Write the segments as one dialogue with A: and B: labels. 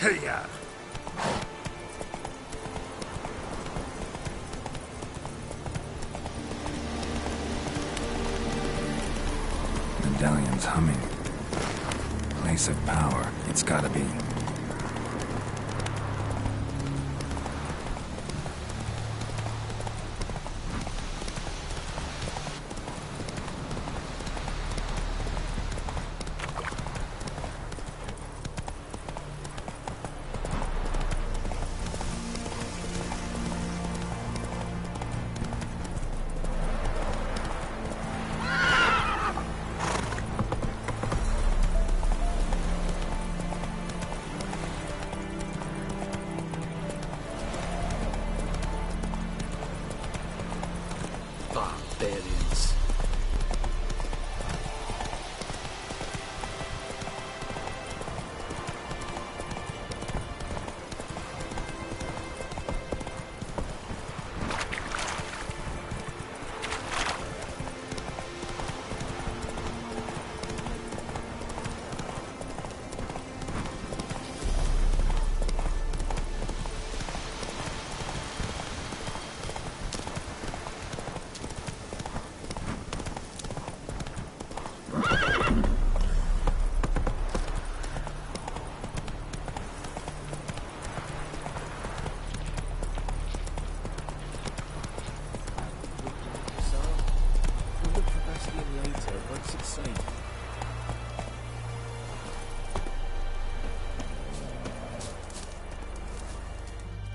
A: to ya!
B: Medallion's humming. Place of power, it's gotta be.
C: Barbarians.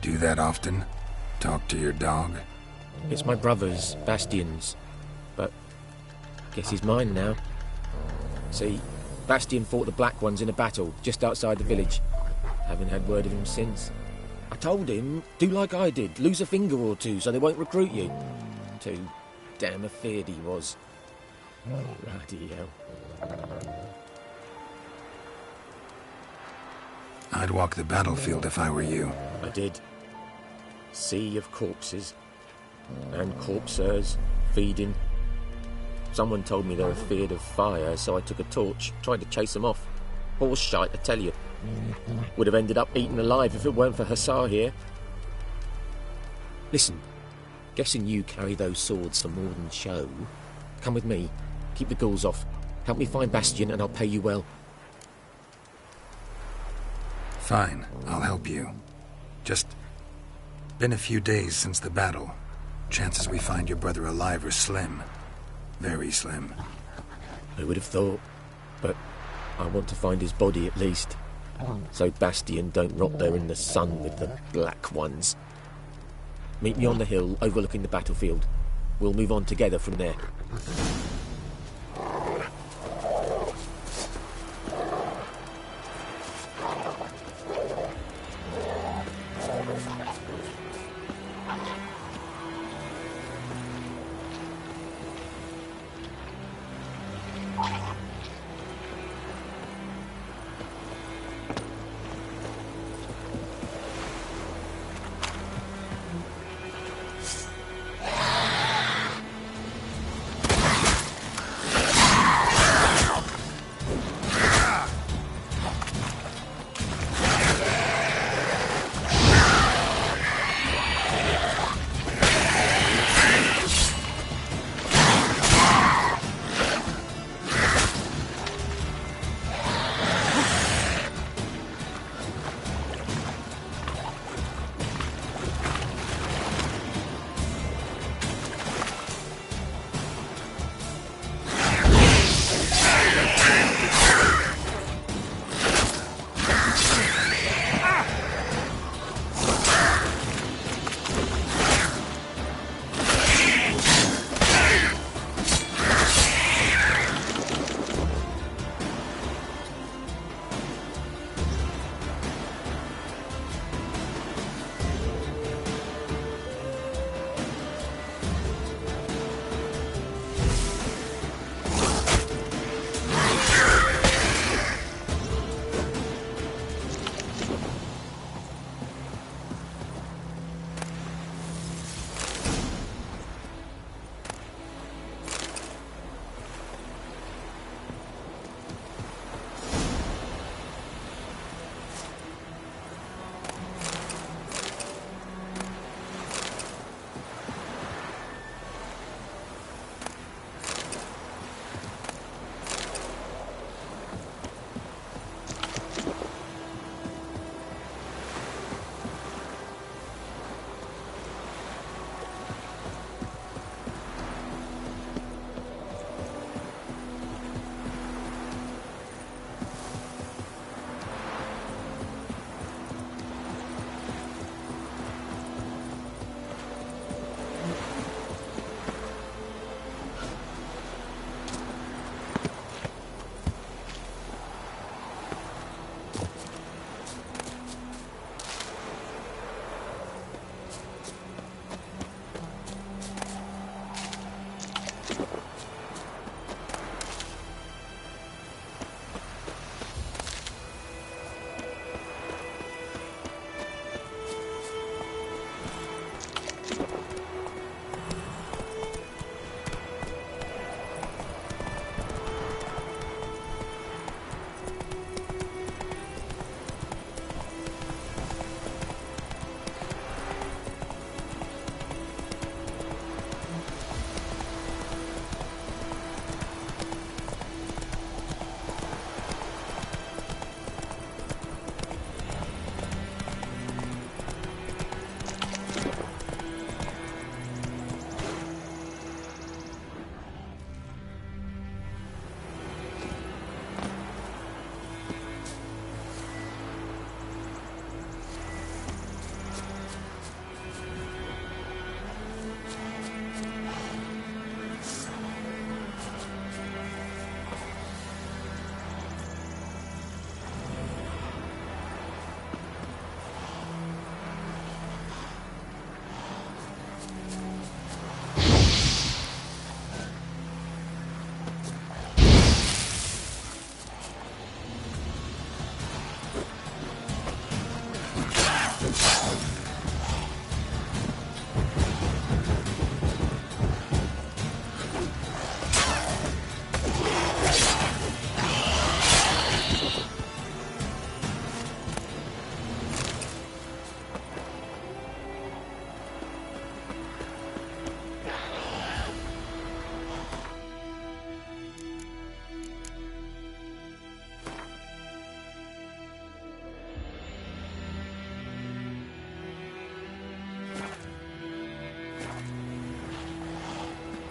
B: Do that often? Talk to your dog?
C: It's my brother's, Bastion's, but guess he's mine now. See, Bastion fought the Black Ones in a battle just outside the village. Haven't had word of him since. I told him, do like I did, lose a finger or two so they won't recruit you. Too damn afeard he was. Bloody hell.
B: I'd walk the battlefield if I were you.
C: I did. Sea of corpses. And corpsers, feeding. Someone told me they were feared of fire, so I took a torch, tried to chase them off. Horse shite, I tell you. Would have ended up eaten alive if it weren't for Hussar here. Listen, guessing you carry those swords for more than show. Come with me, keep the ghouls off. Help me find Bastion and I'll pay you well.
B: Fine, I'll help you. Just been a few days since the battle. Chances we find your brother alive are slim. Very slim.
C: Who would have thought? But I want to find his body at least. So Bastion don't rot there in the sun with the Black Ones. Meet me on the hill overlooking the battlefield. We'll move on together from there.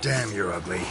B: Damn, you're ugly.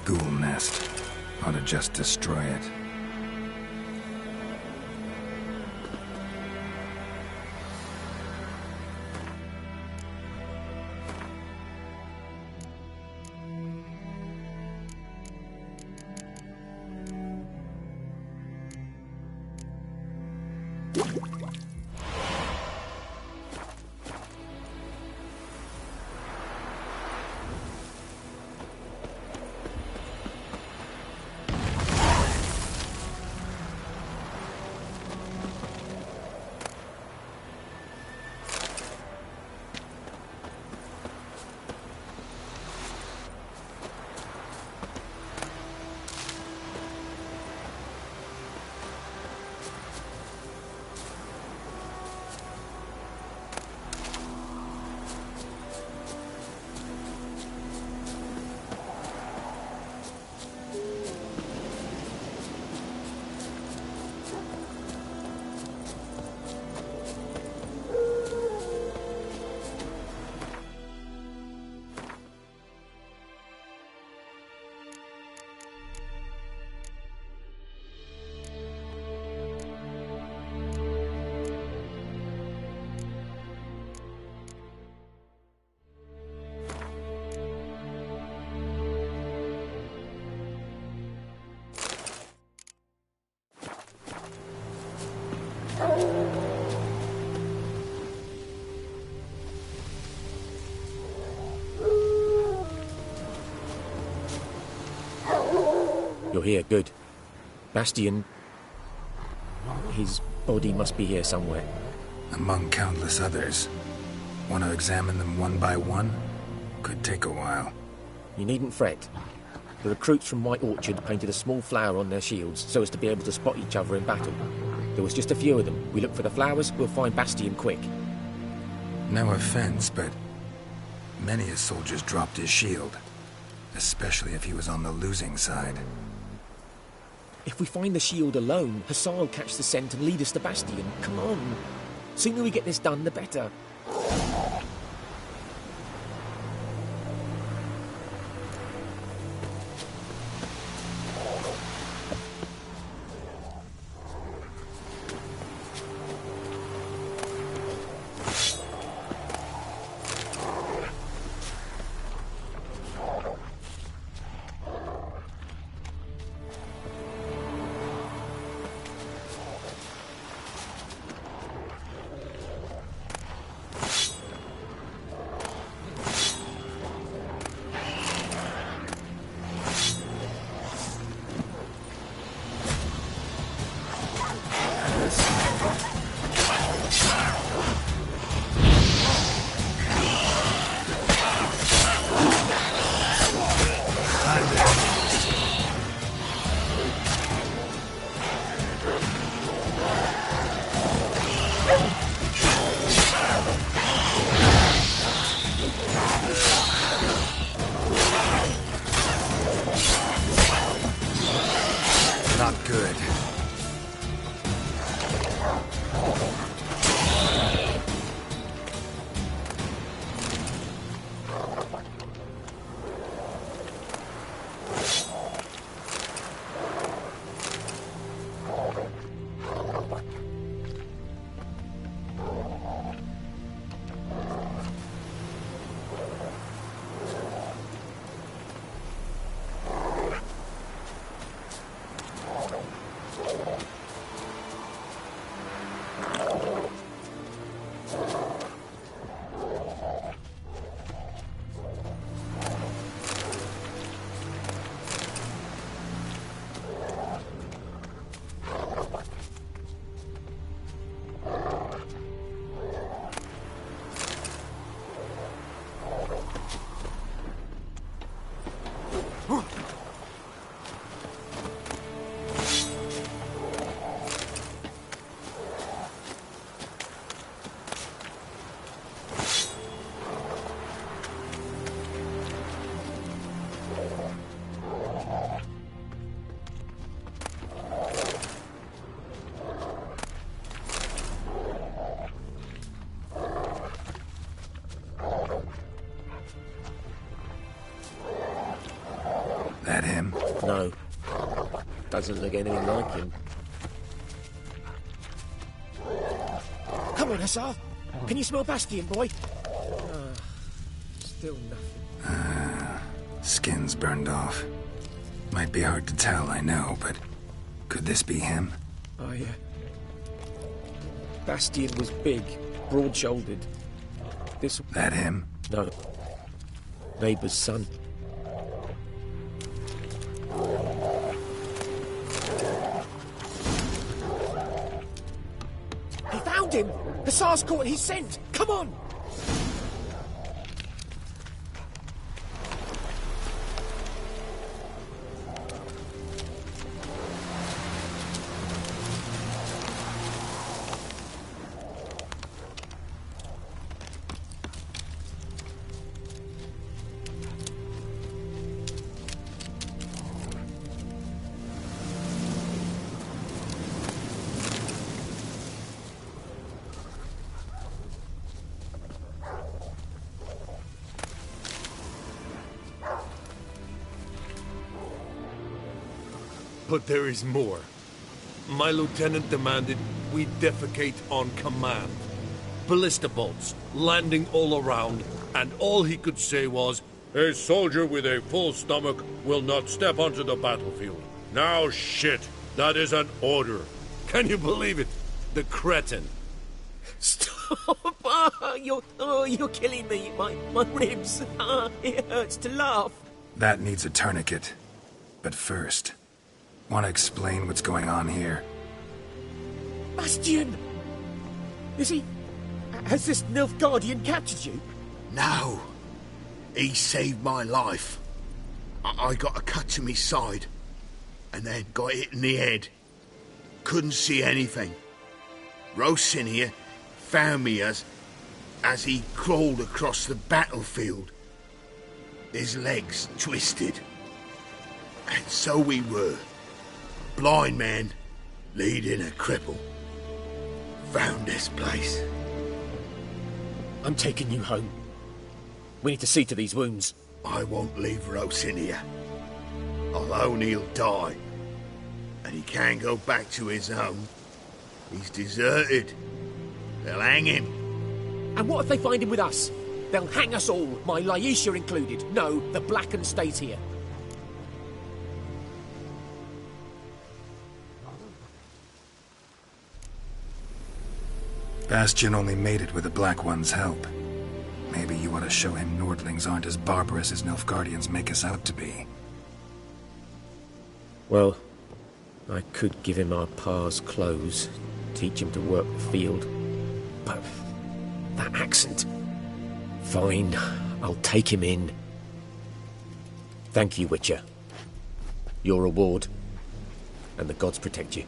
B: Ghoul nest. Ought to just destroy it.
C: You're here, good. Bastion... his body must be here somewhere.
B: Among countless others. Want to examine them one by one? Could take a while.
C: You needn't fret. The recruits from White Orchard painted a small flower on their shields so as to be able to spot each other in battle. There was just a few of them. We look for the flowers, we'll find Bastion quick.
B: No offense, but many a soldier's dropped his shield. Especially if he was on the losing side.
C: If we find the shield alone, Hassan will catch the scent and lead us to Bastion. Come on. Sooner we get this done, the better.
B: Not good.
C: Doesn't look anything like him. Come on, Hussar. Can you smell Bastion, boy? Still nothing.
B: Skin's burned off. Might be hard to tell, I know, but could this be him?
C: Oh, yeah. Bastion was big, broad-shouldered.
B: That him?
C: No. Neighbour's son. He found him! Hussar's caught his scent! Come on!
A: But there is more. My lieutenant demanded we defecate on command. Ballista bolts, landing all around, and all he could say was, "A soldier with a full stomach will not step onto the battlefield." Now shit, that is an order. Can you believe it? The cretin.
C: Stop! You're killing me. My ribs. It hurts to laugh.
B: That needs a tourniquet. But first, want to explain what's going on here?
C: Bastion! Is he... Has this Nilfgaardian captured you?
D: No. He saved my life. I got a cut to me side, and then got hit in the head. Couldn't see anything. Rosinia found me as he crawled across the battlefield. His legs twisted. And so we were. Blind man leading a cripple. Found this place.
C: I'm taking you home. We need to see to these wounds.
D: I won't leave Rosinia. Alone he'll die. And he can't go back to his home. He's deserted. They'll hang him.
C: And what if they find him with us? They'll hang us all, my Laisha included. No, the Blacken stays here.
B: Bastion only made it with the Black One's help. Maybe you ought to show him Nordlings aren't as barbarous as Nilfgaardians make us out to be.
C: Well, I could give him our pa's clothes, teach him to work the field. But that accent... Fine, I'll take him in. Thank you, Witcher. Your reward, and the gods protect you.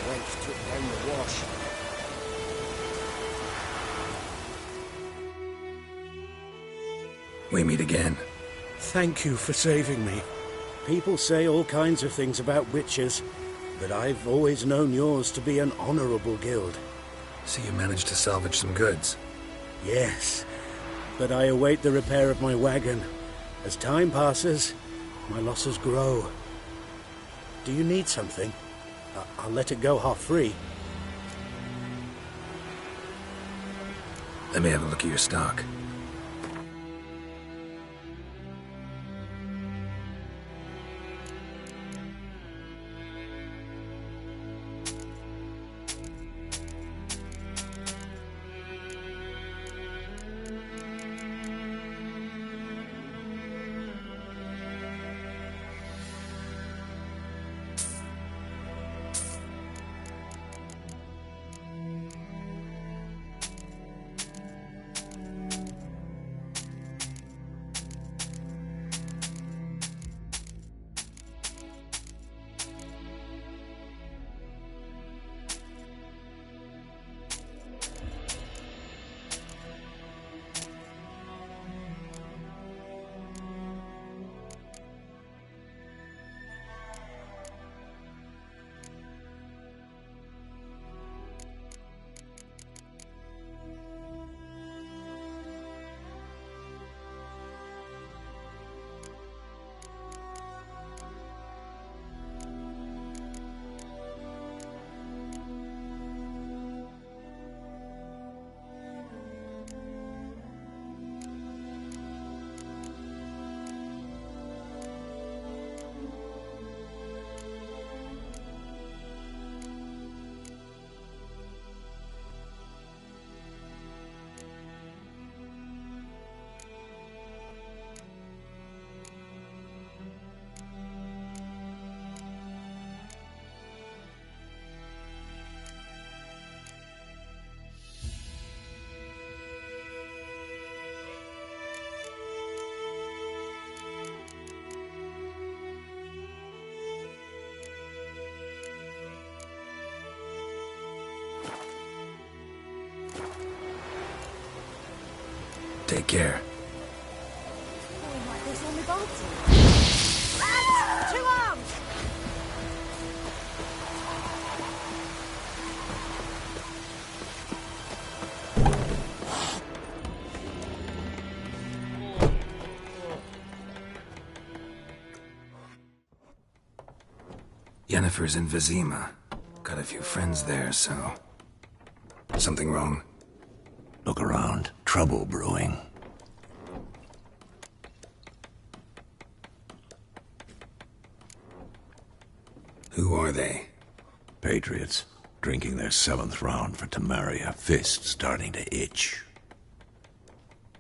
E: wench took down the wash.
B: We meet again.
F: Thank you for saving me. People say all kinds of things about witches, but I've always known yours to be an honorable guild.
B: So you managed to salvage some goods?
F: Yes, but I await the repair of my wagon. As time passes, my losses grow. Do you need something? I'll let it go half-free.
B: Let me have a look at your stock. Take care.
G: Falling like this on the Baltic. Lads, to arms!
B: Yennefer's in Vizima. Got a few friends there, so... Something wrong?
H: Look around. Trouble brewing.
B: Who are they?
H: Patriots. Drinking their 7th round for Tamaria. Fist starting to itch.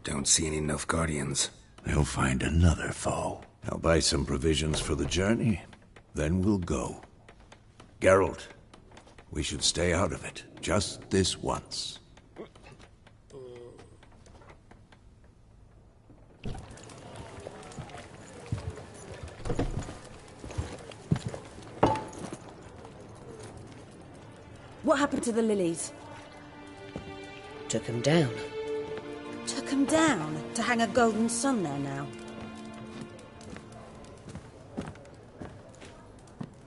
B: Don't see any Nilfgaardians.
H: They'll find another foe. I'll buy some provisions for the journey. Then we'll go. Geralt, we should stay out of it. Just this once.
G: What happened to the lilies?
E: Took him down.
G: Took them down to hang a golden sun there now.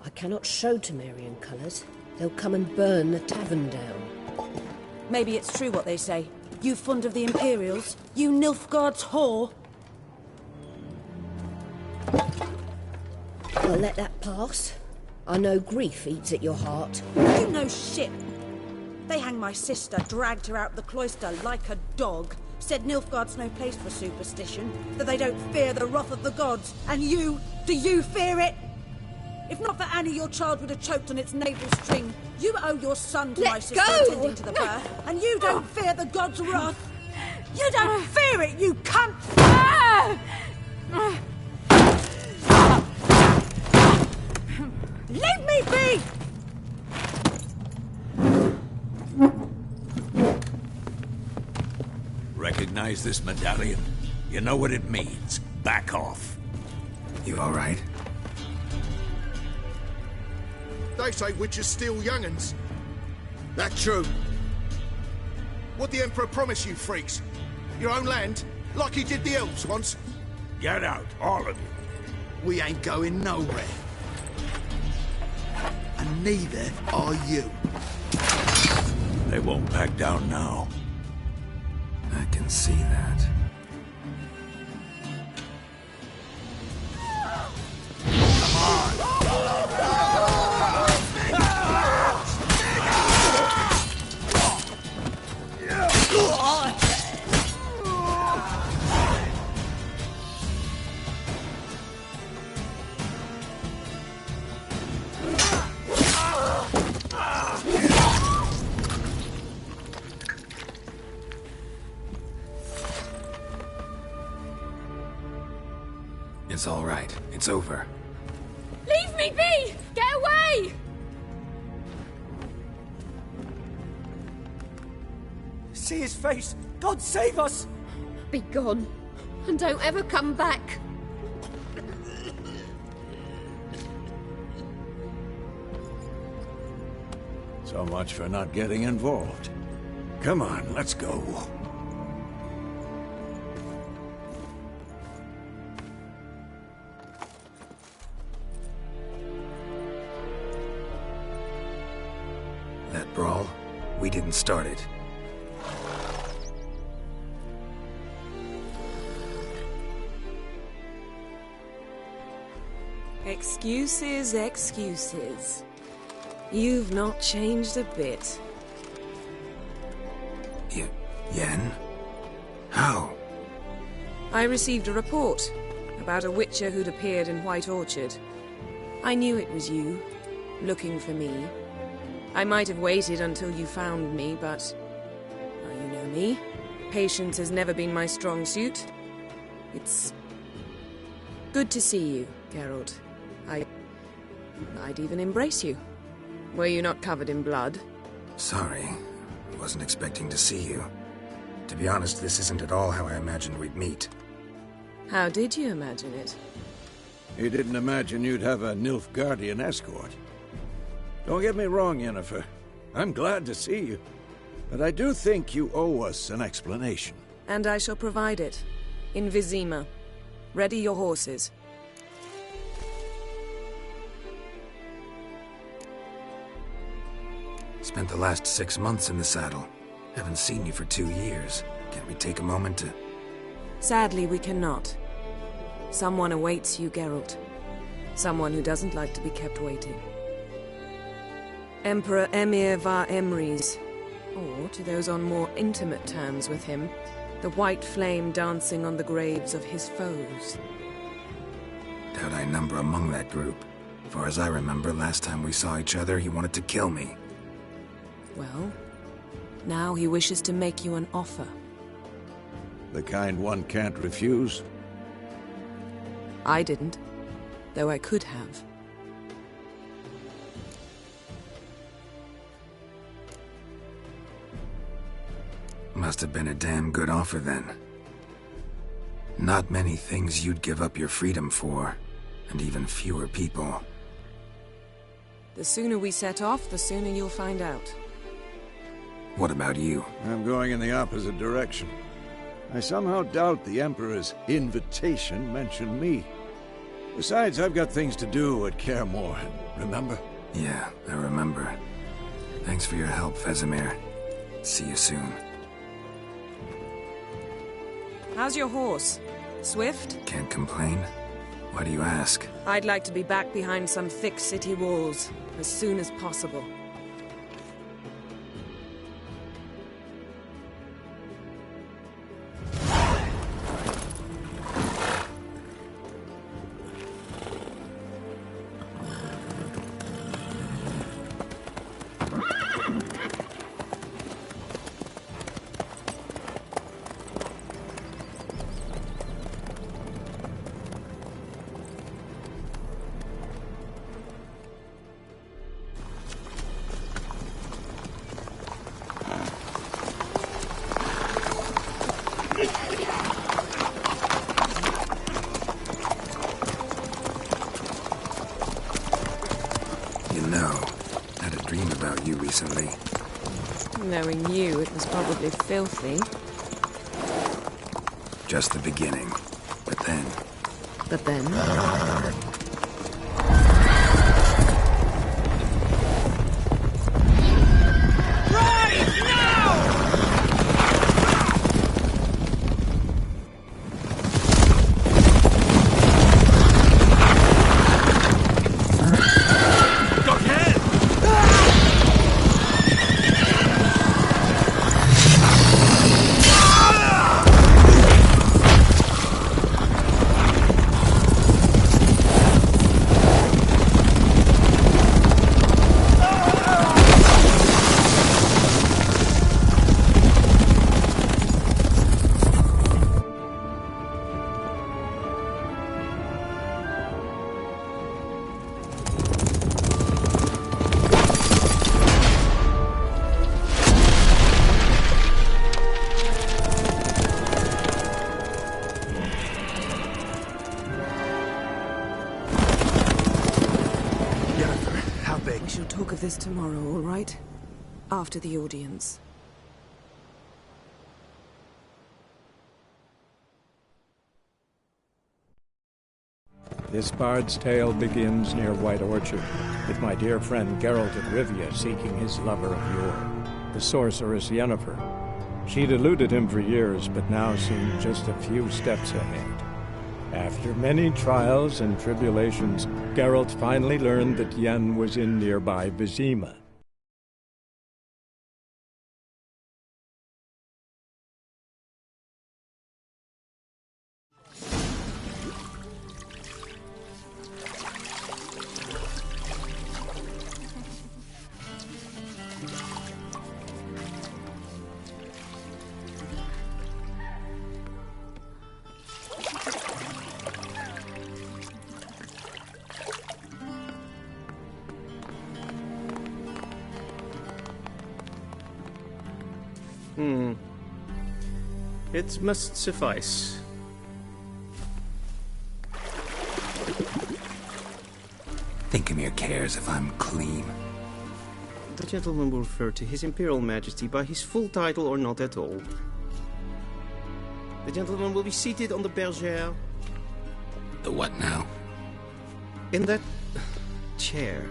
E: I cannot show Temerian colours. They'll come and burn the tavern down.
G: Maybe it's true what they say. You fond of the Imperials? You Nilfgaard's whore?
E: I'll let that pass. I know grief eats at your heart.
G: You know shit. They hanged my sister, dragged her out the cloister like a dog. Said Nilfgaard's no place for superstition, that they don't fear the wrath of the gods. And you, do you fear it? If not for Annie, your child would have choked on its navel string. You owe your son to
E: Let
G: my sister
E: go!
G: attending to the birth, and you don't fear the gods' wrath. You don't fear it, you cunt! Leave me be!
H: Recognize this medallion? You know what it means. Back off.
B: You all right?
I: They say witches steal young'uns. That true? What the Emperor promise you, freaks? Your own land? Like he did the elves once?
H: Get out, all of you.
D: We ain't going nowhere. And neither are you.
H: They won't back down now.
B: I can see that. It's all right. It's over.
J: Leave me be! Get away!
K: See his face! God save us!
J: Be gone, and don't ever come back.
H: So much for not getting involved. Come on, let's go.
B: That brawl, we didn't start it.
L: Excuses, excuses. You've not changed a bit.
B: Yen? How?
L: I received a report about a witcher who'd appeared in White Orchard. I knew it was you, looking for me. I might have waited until you found me, but... well, you know me. Patience has never been my strong suit. It's... good to see you, Geralt. I'd even embrace you. Were you not covered in blood?
B: Sorry. Wasn't expecting to see you. To be honest, this isn't at all how I imagined we'd meet.
L: How did you imagine it?
H: You didn't imagine you'd have a Nilfgaardian escort. Don't get me wrong, Yennefer. I'm glad to see you. But I do think you owe us an explanation.
L: And I shall provide it. In Vizima. Ready your horses.
B: Spent the last 6 months in the saddle. Haven't seen you for 2 years. Can't we take a moment to...
L: Sadly, we cannot. Someone awaits you, Geralt. Someone who doesn't like to be kept waiting. Emperor Emir var Emrys, or, to those on more intimate terms with him, the white flame dancing on the graves of his foes.
B: Doubt I number among that group. Far as I remember, last time we saw each other, he wanted to kill me.
L: Well, now he wishes to make you an offer.
H: The kind one can't refuse?
L: I didn't, though I could have.
B: Must have been a damn good offer then. Not many things you'd give up your freedom for, and even fewer people.
L: The sooner we set off, the sooner you'll find out.
B: What about you?
H: I'm going in the opposite direction. I somehow doubt the Emperor's invitation mentioned me. Besides, I've got things to do at Kaer Morhen, remember?
B: Yeah, I remember. Thanks for your help, Vesemir. See you soon.
L: How's your horse? Swift?
B: Can't complain. Why do you ask?
L: I'd like to be back behind some thick city walls, as soon as possible.
B: had a dream about you recently.
L: Knowing you, it was probably filthy.
B: Just the beginning. But then...
L: But then? This tomorrow, all right? After the audience.
M: This bard's tale begins near White Orchard, with my dear friend Geralt of Rivia seeking his lover of yore, the sorceress Yennefer. She'd eluded him for years, but now seemed just a few steps ahead. After many trials and tribulations, Geralt finally learned that Yen was in nearby Vizima.
N: It must suffice.
B: Thinkemere cares if I'm clean.
N: The gentleman will refer to His Imperial Majesty by his full title or not at all. The gentleman will be seated on the bergère.
B: The what now?
N: In that chair.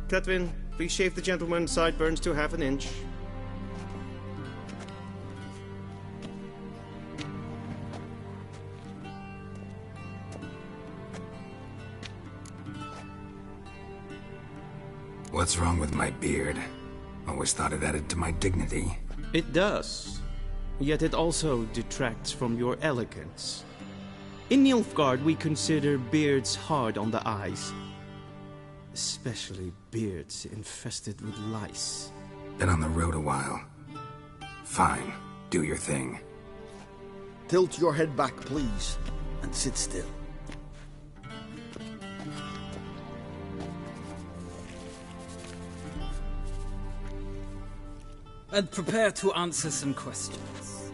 N: Catwin, please shave the gentleman's sideburns to half an inch.
B: What's wrong with my beard? Always thought it added to my dignity.
N: It does. Yet it also detracts from your elegance. In Nilfgaard, we consider beards hard on the eyes. Especially beards infested with lice.
B: Been on the road a while. Fine. Do your thing.
I: Tilt your head back, please, and sit still.
O: And prepare to answer some questions.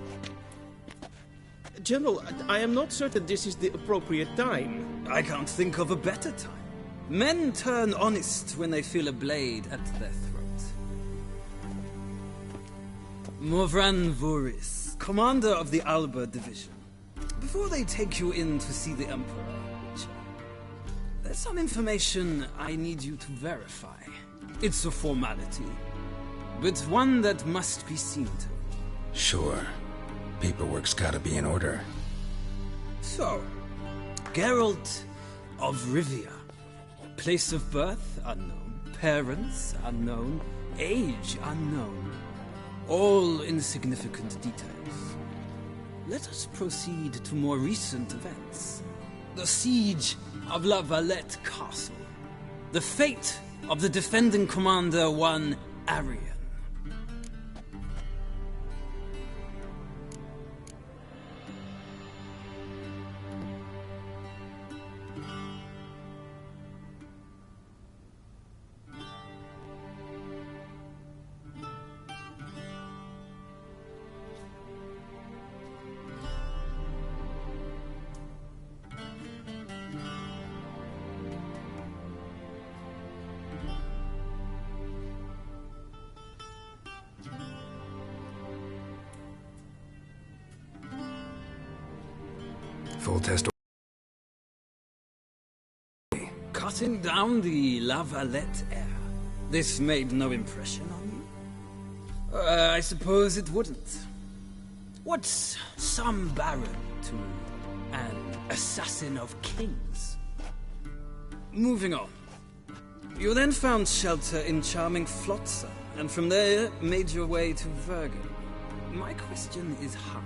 N: General, I am not certain this is the appropriate time.
O: I can't think of a better time. Men turn honest when they feel a blade at their throat. Morvran Vuris, commander of the Alba Division. Before they take you in to see the Emperor, there's some information I need you to verify. It's a formality, but one that must be seen to.
B: Sure. Paperwork's gotta be in order.
O: So, Geralt of Rivia. Place of birth unknown. Parents unknown. Age unknown. All insignificant details. Let us proceed to more recent events. The siege of La Valette Castle. The fate of the defending commander, one Arian.
B: full test.
O: Cutting down the La Valette heir. This made no impression on you? I suppose it wouldn't. What's some baron to an assassin of kings? Moving on. You then found shelter in charming Flotsam, and from there made your way to Vergen. My question is how?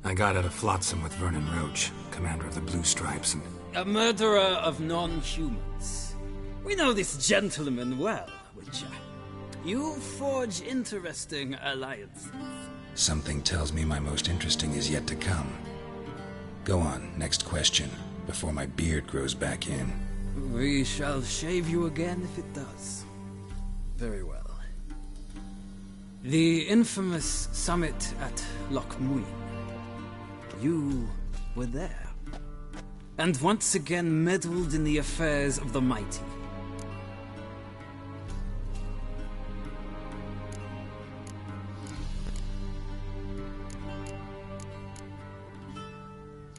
B: I got out of Flotsam with Vernon Roach, commander of the Blue Stripes, and...
O: A murderer of non-humans. We know this gentleman well, Witcher. You forge interesting alliances.
B: Something tells me my most interesting is yet to come. Go on, next question, before my beard grows back in.
O: We shall shave you again if it does. Very well. The infamous summit at Loch Muin. You were there, and once again meddled in the affairs of the mighty.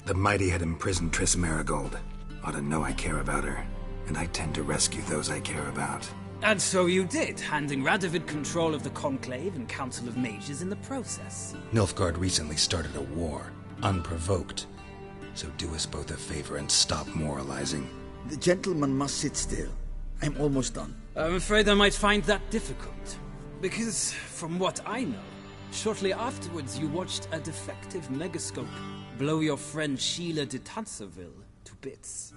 B: The mighty had imprisoned Triss Marigold. Ought to know I care about her, and I tend to rescue those I care about.
O: And so you did, handing Radovid control of the Conclave and Council of Mages in the process.
B: Nilfgaard recently started a war. Unprovoked. So do us both a favor and stop moralizing.
P: The gentleman must sit still. I'm almost done.
O: I'm afraid I might find that difficult. Because, from what I know, shortly afterwards you watched a defective megascope blow your friend Sheila de Tanserville to bits.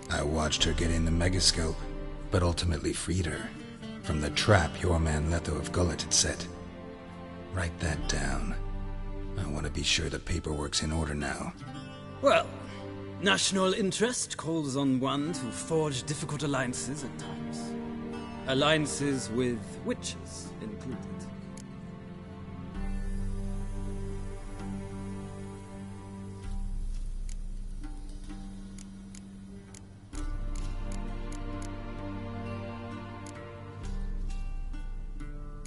B: I watched her get in the megascope, but ultimately freed her. From the trap your man Letho of Gullet had set. Write that down. I want to be sure the paperwork's in order now.
O: Well, national interest calls on one to forge difficult alliances at times. Alliances with witches included.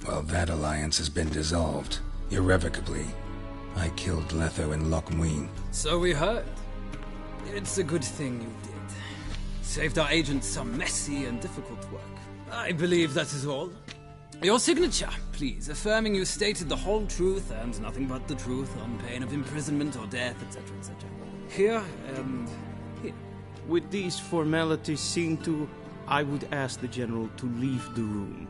B: Well, that alliance has been dissolved. Irrevocably. I killed Letho in Loch Muin.
O: So we heard. It's a good thing you did. Saved our agents some messy and difficult work. I believe that is all. Your signature, please, affirming you stated the whole truth and nothing but the truth on pain of imprisonment or death, etc., etc. Here and here.
N: With these formalities seen to, I would ask the General to leave the room.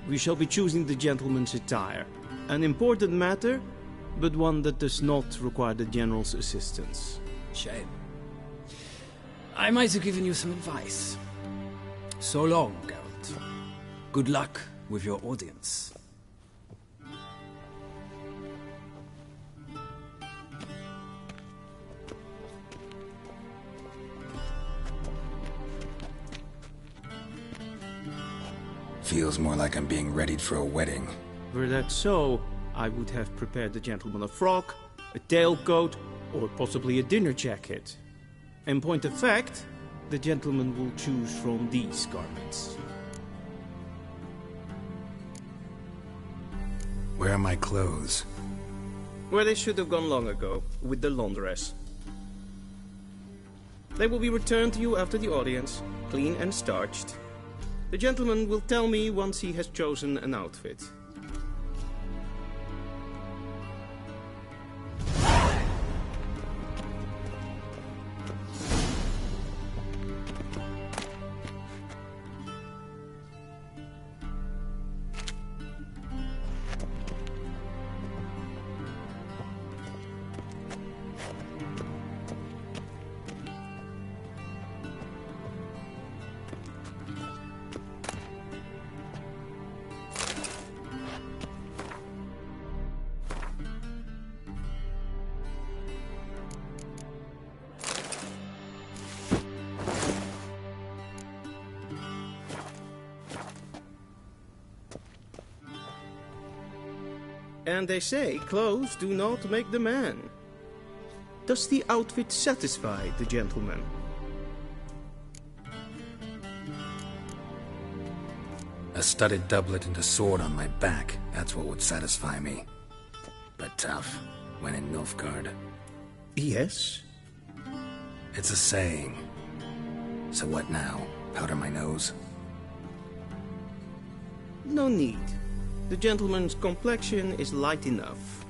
N: We shall be choosing the gentleman's attire. An important matter, but one that does not require the General's assistance.
O: Shame. I might have given you some advice. So long, Geralt. Good luck with your audience.
B: Feels more like I'm being readied for a wedding.
N: Were that so, I would have prepared the gentleman a frock, a tailcoat, or possibly a dinner jacket. In point of fact, the gentleman will choose from these garments.
B: Where are my clothes?
N: Where they should have gone long ago, with the laundress. They will be returned to you after the audience, clean and starched. The gentleman will tell me once he has chosen an outfit. And they say clothes do not make the man. Does the outfit satisfy the gentleman?
B: A studded doublet and a sword on my back, that's what would satisfy me. But tough, when in Nilfgaard.
N: Yes?
B: It's a saying. So what now? Powder my nose?
N: No need. The gentleman's complexion is light enough.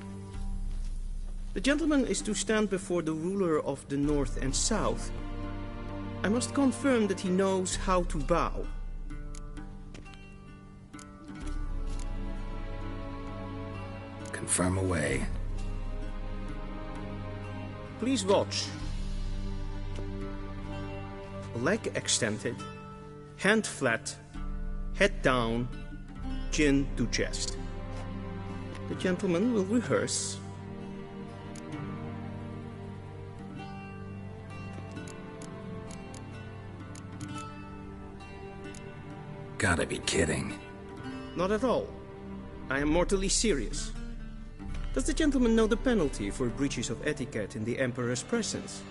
N: The gentleman is to stand before the ruler of the North and South. I must confirm that he knows how to bow.
B: Confirm away.
N: Please watch. Leg extended, hand flat, head down, chin to chest. The gentleman will rehearse.
B: Gotta be kidding.
N: Not at all. I am mortally serious. Does the gentleman know the penalty for breaches of etiquette in the Emperor's presence?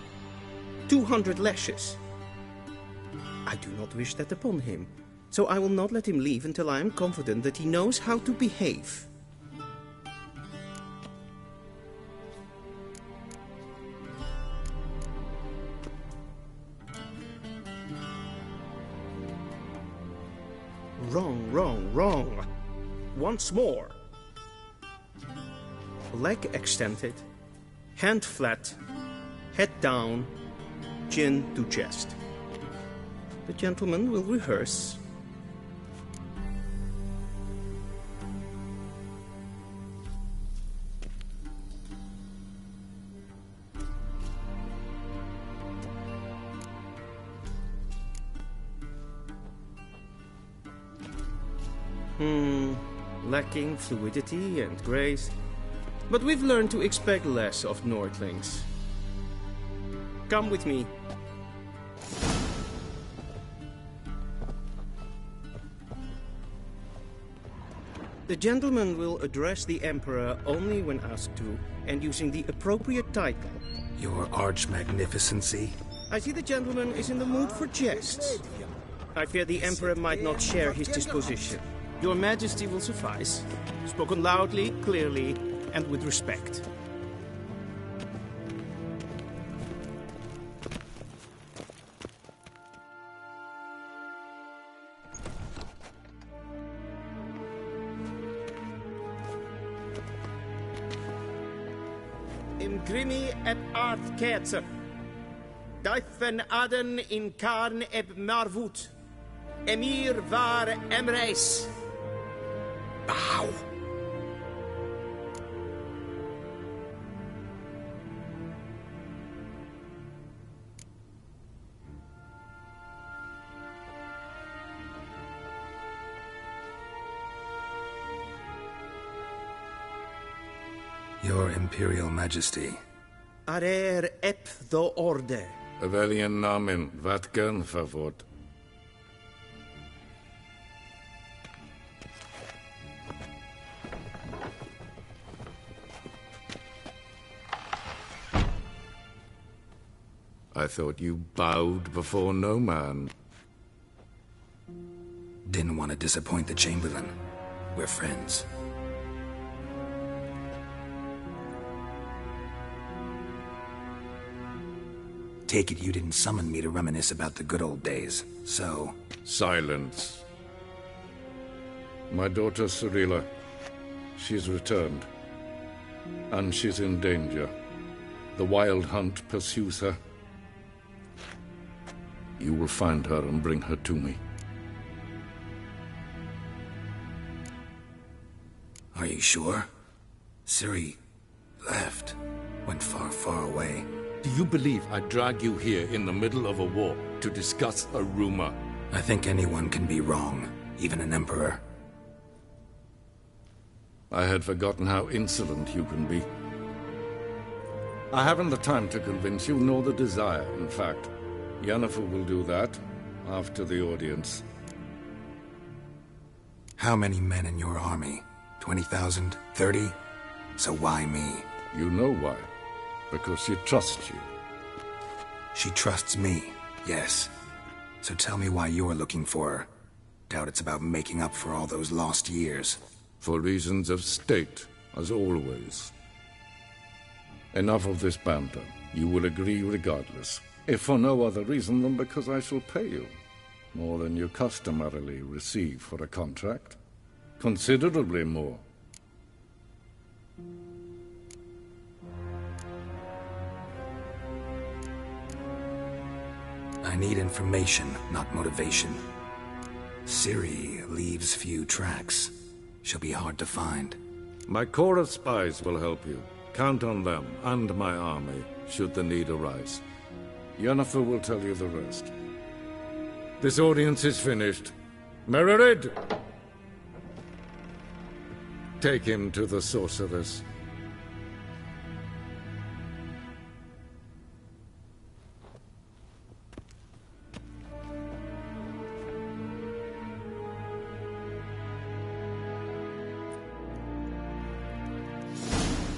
N: 200 lashes. I do not wish that upon him, so I will not let him leave until I am confident that he knows how to behave. Wrong, wrong, wrong. Once more. Leg extended, hand flat, head down, chin to chest. The gentleman will rehearse. Lacking fluidity and grace. But we've learned to expect less of Nordlings. Come with me. The gentleman will address the Emperor only when asked to, and using the appropriate title.
B: Your Arch-Magnificency?
N: I see the gentleman is in the mood for jests. I fear the Emperor might not share his disposition. Your Majesty will suffice. Spoken loudly, clearly, and with respect. Imgrimi eb art ketzer. Daifen aden in karn eb marvut. Emir var emreis.
B: Bow. Your Imperial Majesty.
N: Arer ep the orde.
Q: Welchen Namen, wat gern verwort? I thought you bowed before no man.
B: Didn't want to disappoint the Chamberlain. We're friends. Take it you didn't summon me to reminisce about the good old days, so...
Q: Silence. My daughter Cyrilla, she's returned. And she's in danger. The Wild Hunt pursues her. You will find her and bring her to me.
B: Are you sure? Ciri left. Went far, far away.
Q: Do you believe I'd drag you here in the middle of a war to discuss a rumor?
B: I think anyone can be wrong, even an emperor.
Q: I had forgotten how insolent you can be. I haven't the time to convince you, nor the desire, in fact. Yennefer will do that after the audience.
B: How many men in your army? 20,000? 30? So why me?
Q: You know why. Because she trusts you.
B: She trusts me, yes. So tell me why you're looking for her. Doubt it's about making up for all those lost years.
Q: For reasons of state, as always. Enough of this banter. You will agree regardless. If for no other reason than because I shall pay you. More than you customarily receive for a contract. Considerably more.
B: I need information, not motivation. Ciri leaves few tracks. She'll be hard to find.
Q: My corps of spies will help you. Count on them, and my army, should the need arise. Yennefer will tell you the rest. This audience is finished. Mererid! Take him to the sorceress.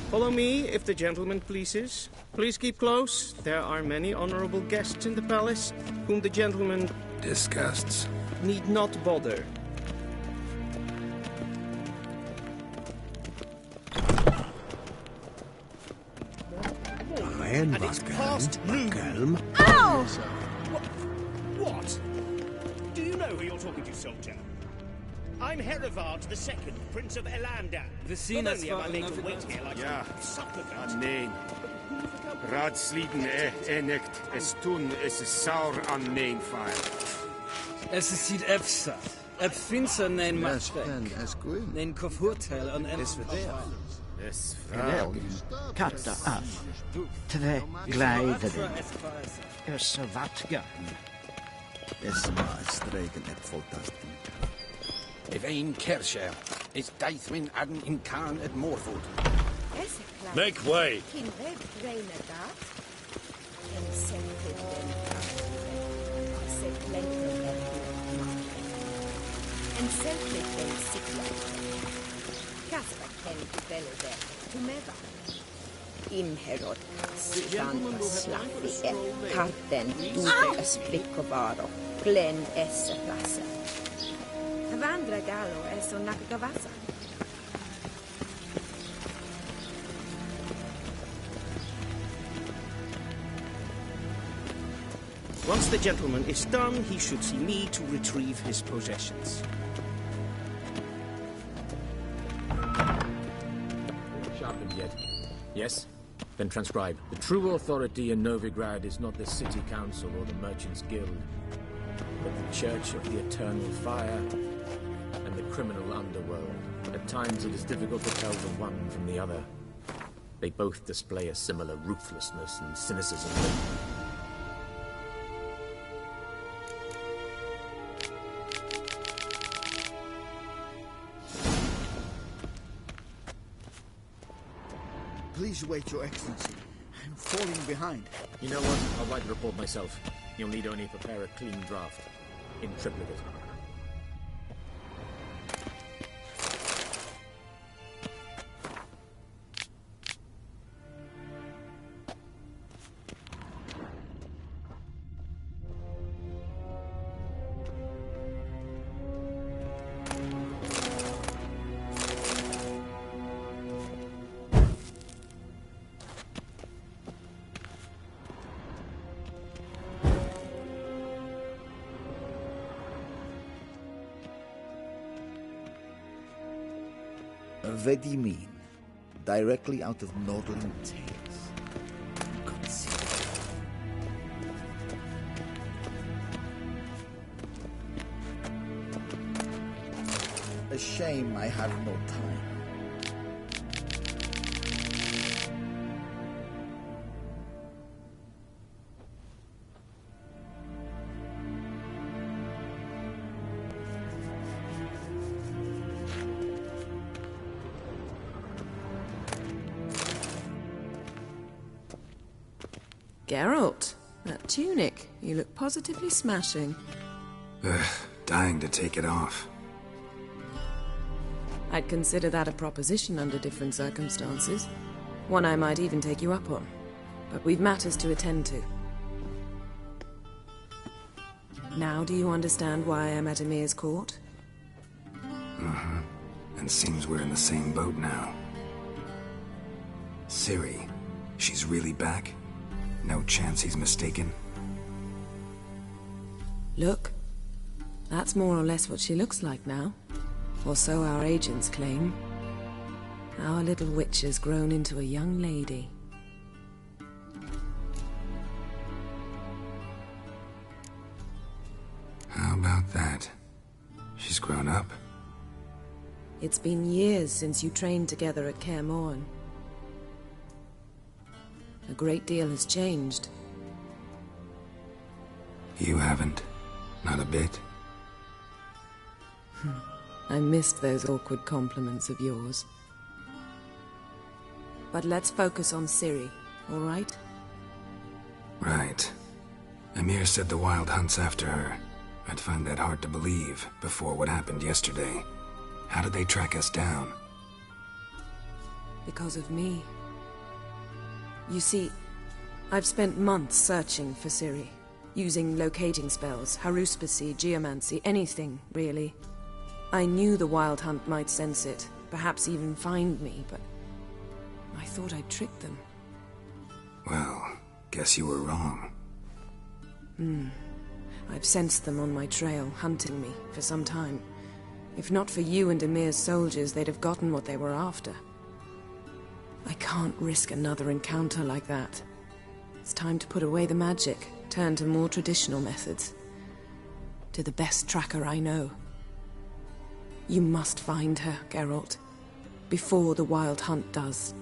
F: Follow me, if the gentleman pleases. Please keep close. There are many honorable guests in the palace, whom the gentleman...
B: disgusts.
F: ...need not bother.
I: And it's past noon.
J: Ow!
R: What? Do you know who you're talking to, soldier? I'm Herivard II, Prince of Elandan.
O: We zien
R: Not
O: het
R: only am I
O: wel
R: made to
O: over-
R: wait here like
S: Ja.
R: a supplicant.
S: Nee. Raadsleden enicht es tun es saur an nein fire.
O: Es is hier efsat. Ep finser nein
I: Yes,
O: macht
I: and as good.
O: Nein kofurtel an en
S: Es
T: Wel, katta af. Tve gleideren. Så wat gaan.
I: Es maar streken et fantastisch.
U: If ein Kersher is Deithwin Adden in Khan at Morfoot.
A: Make way!
V: Inherod, Sivanta Slafi, Karten, Dukas Blickovaro, Glenn Esse Plaza.
G: Havandra Gallo es on Nakagavasa.
F: Once the gentleman is done, he should see me to retrieve his possessions.
C: Sharpened yet? Yes? Then transcribe. The true authority in Novigrad is not the city council or the merchants' guild, but the Church of the Eternal Fire and the criminal underworld. At times it is difficult to tell the one from the other. They both display a similar ruthlessness and cynicism.
P: Please wait, Your Excellency. I'm falling behind.
C: You know what? I'll write the report myself. You'll need only prepare a clean draft. In triplicate.
P: Vedimin, directly out of Nordland Tales. A shame I have no time.
L: Geralt, that tunic. You look positively smashing.
B: Ugh, dying to take it off.
L: I'd consider that a proposition under different circumstances. One I might even take you up on. But we've matters to attend to. Now do you understand why I'm at Emir's court?
B: Mm-hmm. And seems we're in the same boat now. Ciri, she's really back? No chance he's mistaken?
L: Look, that's more or less what she looks like now. Or so our agents claim. Our little witch has grown into a young lady.
B: How about that? She's grown up?
L: It's been years since you trained together at Kaer Morhen. A great deal has changed.
B: You haven't. Not a bit.
L: I missed those awkward compliments of yours. But let's focus on Ciri, all right?
B: Right. Emir said the Wild Hunt's after her. I'd find that hard to believe before what happened yesterday. How did they track us down?
L: Because of me. You see, I've spent months searching for Ciri. Using locating spells, haruspicy, geomancy, anything, really. I knew the Wild Hunt might sense it, perhaps even find me, but I thought I'd tricked them.
B: Well, guess you were wrong.
L: I've sensed them on my trail, hunting me, for some time. If not for you and Emir's soldiers, they'd have gotten what they were after. I can't risk another encounter like that. It's time to put away the magic, turn to more traditional methods. To the best tracker I know. You must find her, Geralt. Before the Wild Hunt does.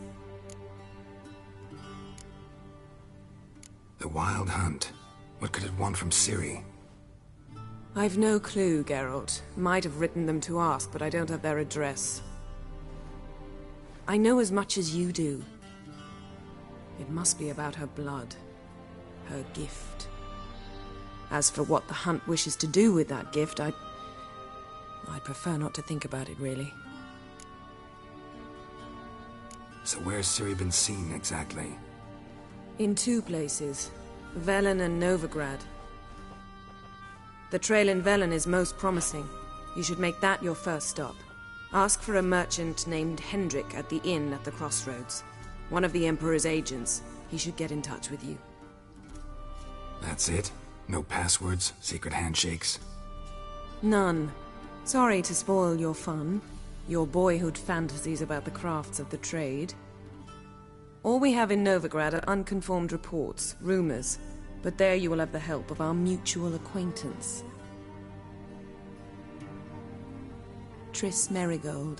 B: The Wild Hunt? What could it want from Ciri?
L: I've no clue, Geralt. Might have written them to ask, but I don't have their address. I know as much as you do. It must be about her blood. Her gift. As for what the Hunt wishes to do with that gift, I'd prefer not to think about it, really.
B: So where's Ciri been seen, exactly?
L: In two places. Velen and Novigrad. The trail in Velen is most promising. You should make that your first stop. Ask for a merchant named Hendrik at the inn at the crossroads. One of the Emperor's agents. He should get in touch with you.
B: That's it? No passwords? Secret handshakes?
L: None. Sorry to spoil your fun. Your boyhood fantasies about the crafts of the trade. All we have in Novigrad are unconfirmed reports, rumors. But there you will have the help of our mutual acquaintance. Triss Merigold.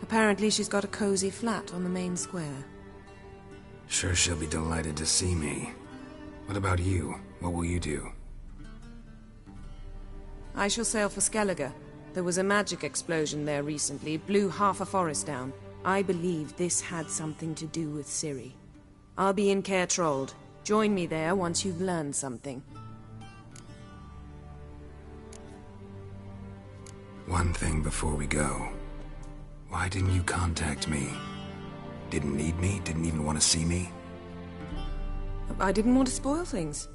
L: Apparently she's got a cozy flat on the main square.
B: Sure she'll be delighted to see me. What about you? What will you do?
L: I shall sail for Skellige. There was a magic explosion there recently, blew half a forest down. I believe this had something to do with Ciri. I'll be in Caer Trold. Join me there once you've learned something.
B: One thing before we go. Why didn't you contact me? Didn't need me? Didn't even want to see me?
L: I didn't want to spoil things.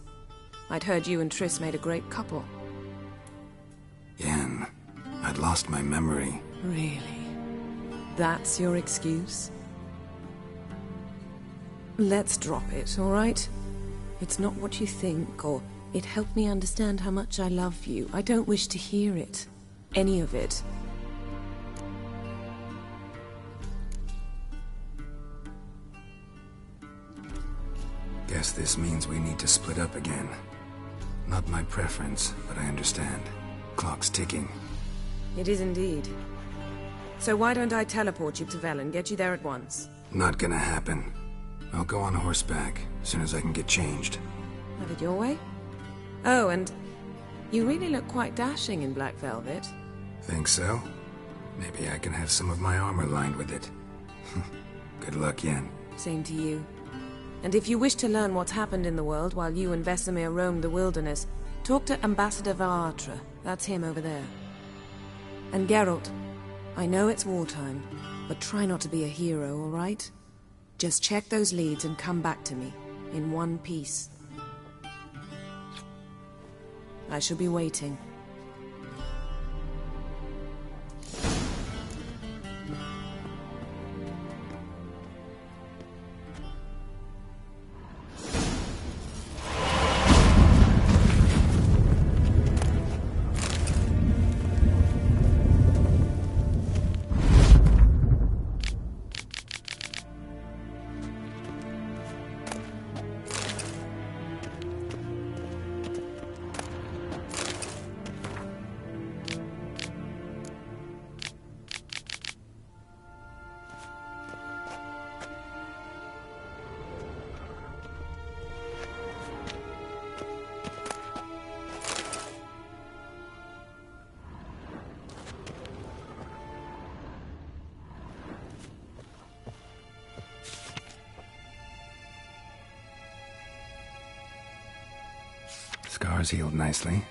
L: I'd heard you and Triss made a great couple.
B: Yen, I'd lost my memory.
L: Really? That's your excuse? Let's drop it, all right? It's not what you think, or it helped me understand how much I love you. I don't wish to hear it. Any of it.
B: Guess this means we need to split up again. Not my preference, but I understand. Clock's ticking.
L: It is indeed. So why don't I teleport you to Velen, get you there at once?
B: Not gonna happen. I'll go on horseback, as soon as I can get changed.
L: Have it your way? Oh, and you really look quite dashing in black velvet.
B: Think so? Maybe I can have some of my armor lined with it. Good luck, Yen.
L: Same to you. And if you wish to learn what's happened in the world while you and Vesemir roamed the wilderness, talk to Ambassador Varatra. That's him over there. And Geralt, I know it's wartime, but try not to be a hero, all right? Just check those leads and come back to me, in one piece. I shall be waiting.
B: Scars healed nicely.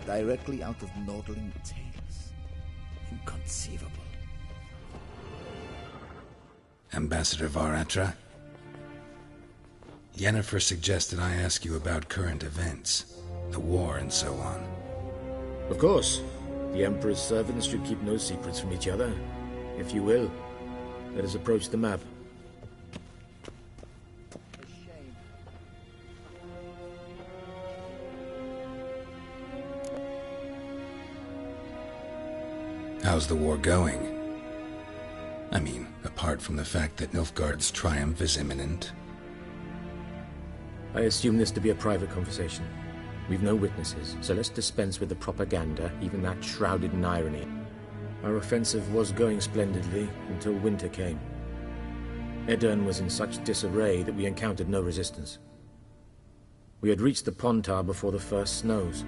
P: Directly out of Nordling tales. Inconceivable.
B: Ambassador Varatra? Yennefer suggested I ask you about current events, the war and so on.
C: Of course. The Emperor's servants should keep no secrets from each other. If you will, let us approach the map.
B: How's the war going? I mean, apart from the fact that Nilfgaard's triumph is imminent.
C: I assume this to be a private conversation. We've no witnesses, so let's dispense with the propaganda, even that shrouded in irony. Our offensive was going splendidly until winter came. Edirn was in such disarray that we encountered no resistance. We had reached the Pontar before the first snows.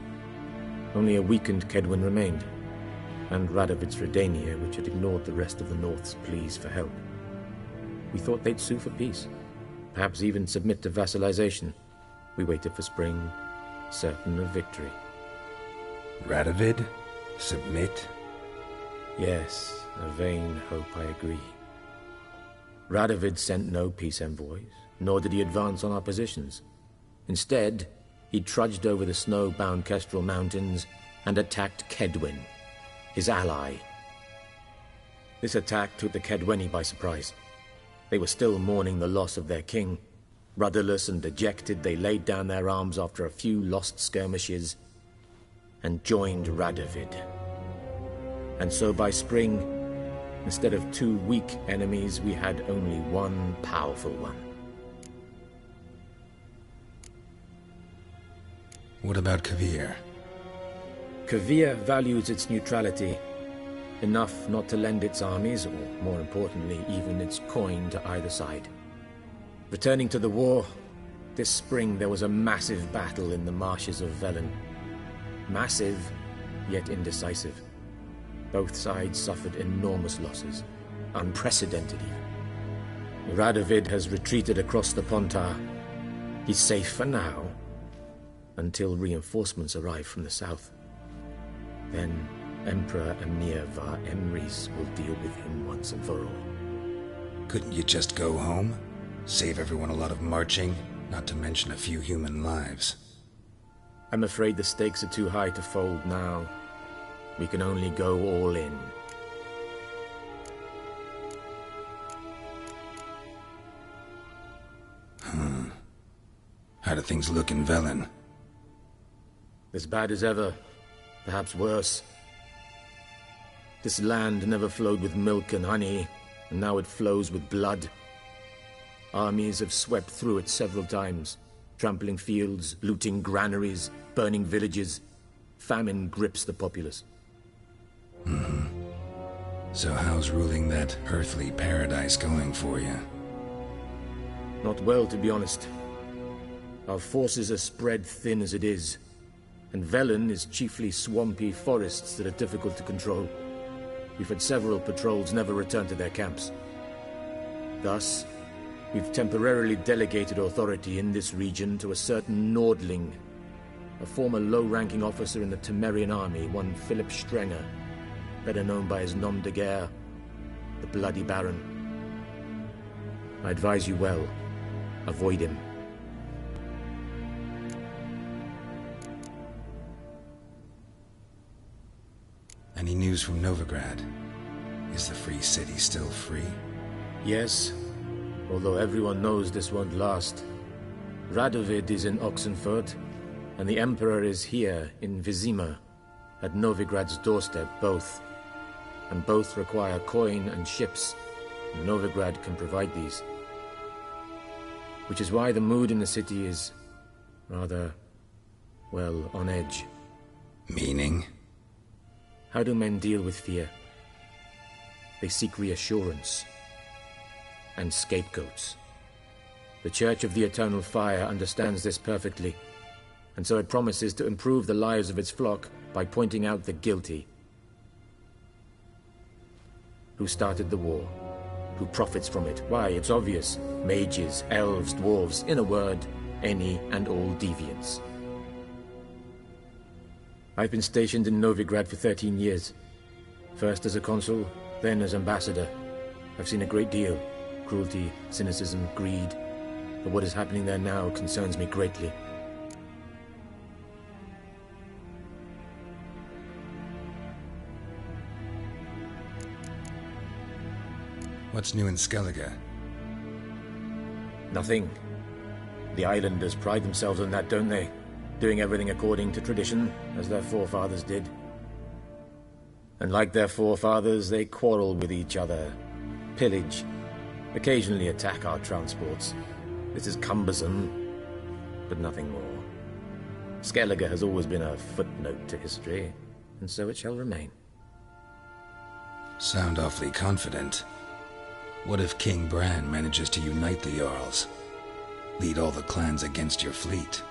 C: Only a weakened Kedwin remained, and Radovid's Redania, which had ignored the rest of the North's pleas for help. We thought they'd sue for peace, perhaps even submit to vassalization. We waited for spring, certain of victory.
B: Radovid? Submit?
C: Yes, a vain hope, I agree. Radovid sent no peace envoys, nor did he advance on our positions. Instead, he trudged over the snow-bound Kestrel Mountains and attacked Kedwin, his ally. This attack took the Kedweni by surprise. They were still mourning the loss of their king. Rudderless and dejected, they laid down their arms after a few lost skirmishes and joined Radovid. And so by spring, instead of 2 weak enemies, we had only one powerful one.
B: What about Kavir?
C: Kavir values its neutrality, enough not to lend its armies, or more importantly, even its coin to either side. Returning to the war, this spring there was a massive battle in the marshes of Velen. Massive, yet indecisive. Both sides suffered enormous losses. unprecedented even. Radovid has retreated across the Pontar. He's safe for now, until reinforcements arrive from the south. Then Emperor Emir var Emrys will deal with him once and for all.
B: Couldn't you just go home? Save everyone a lot of marching, not to mention a few human lives.
C: I'm afraid the stakes are too high to fold now. We can only go all in.
B: How do things look in Velen?
C: As bad as ever, perhaps worse. This land never flowed with milk and honey, and now it flows with blood. Armies have swept through it several times, trampling fields, looting granaries, burning villages. Famine grips the populace.
B: So how's ruling that earthly paradise going for you?
C: Not well, to be honest. Our forces are spread thin as it is, and Velen is chiefly swampy forests that are difficult to control. We've had several patrols never return to their camps. Thus, we've temporarily delegated authority in this region to a certain Nordling, a former low-ranking officer in the Temerian army, one Philip Strenger, better known by his nom de guerre, the Bloody Baron. I advise you well. Avoid him.
B: Any news from Novigrad? Is the free city still free?
C: Yes, although everyone knows this won't last. Radovid is in Oxenfurt, and the Emperor is here in Vizima, at Novigrad's doorstep, both. And both require coin and ships. Novigrad can provide these. Which is why the mood in the city is rather, well, on edge.
B: Meaning?
C: How do men deal with fear? They seek reassurance and scapegoats. The Church of the Eternal Fire understands this perfectly, and so it promises to improve the lives of its flock by pointing out the guilty. Who started the war? Who profits from it? Why, it's obvious. Mages, elves, dwarves, in a word, any and all deviants. I've been stationed in Novigrad for 13 years. First as a consul, then as ambassador. I've seen a great deal. Cruelty, cynicism, greed. But what is happening there now concerns me greatly.
B: What's new in Skellige?
C: Nothing. The islanders pride themselves on that, don't they? Doing everything according to tradition, as their forefathers did. And like their forefathers, they quarrel with each other, pillage, occasionally attack our transports. This is cumbersome, but nothing more. Skellige has always been a footnote to history, and so it shall remain.
B: Sound awfully confident. What if King Bran manages to unite the Jarls? Lead all the clans against your fleet?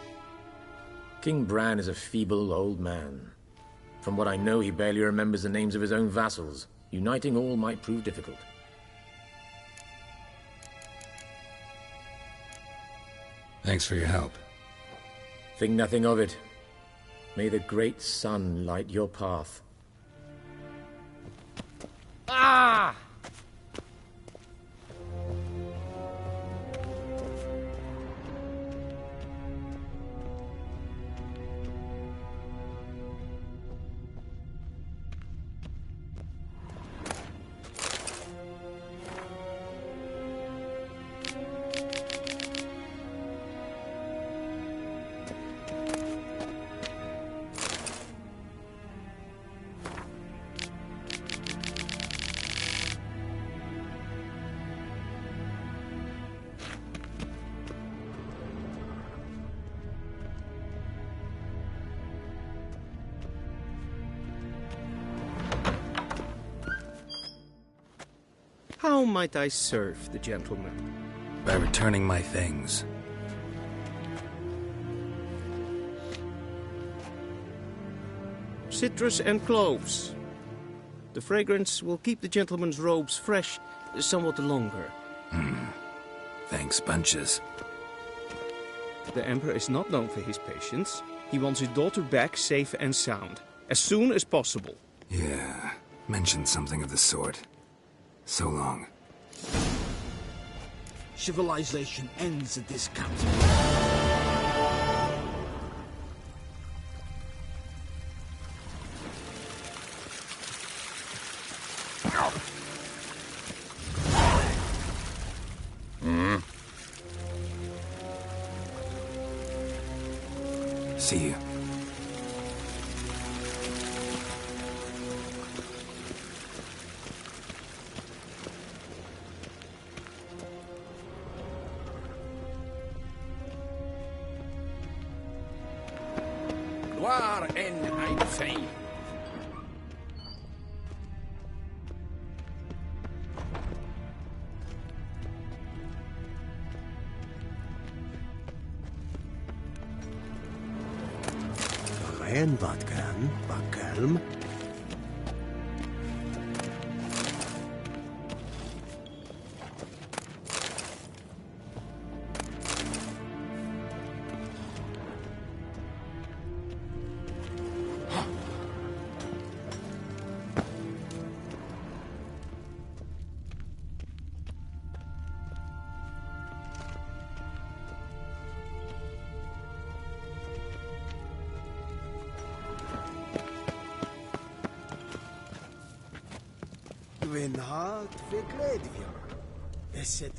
C: King Bran is a feeble old man. From what I know, he barely remembers the names of his own vassals. Uniting all might prove difficult.
B: Thanks for your help.
C: Think nothing of it. May the great sun light your path. Ah!
N: How might I serve the gentleman?
B: By returning my things.
N: Citrus and cloves. The fragrance will keep the gentleman's robes fresh somewhat longer.
B: Thanks bunches.
N: The Emperor is not known for his patience. He wants his daughter back safe and sound, as soon as possible.
B: Yeah, mentioned something of the sort. So long.
P: Civilization ends at this country.
B: See you.
U: Gloire en Einstein.
I: En wat kan, Bakkelm?
P: When hard verkleed je. Is het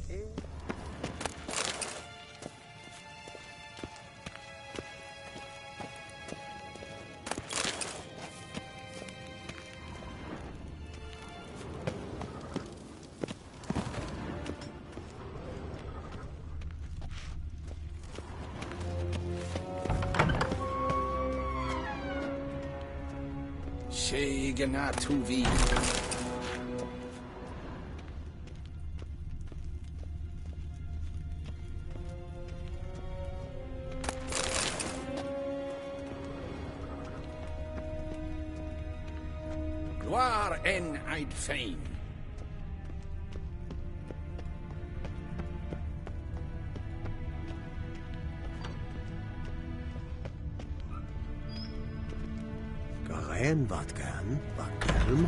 U: Shegena Tuvi. Gloire en Einstein.
I: En wat kan, Bakkelm?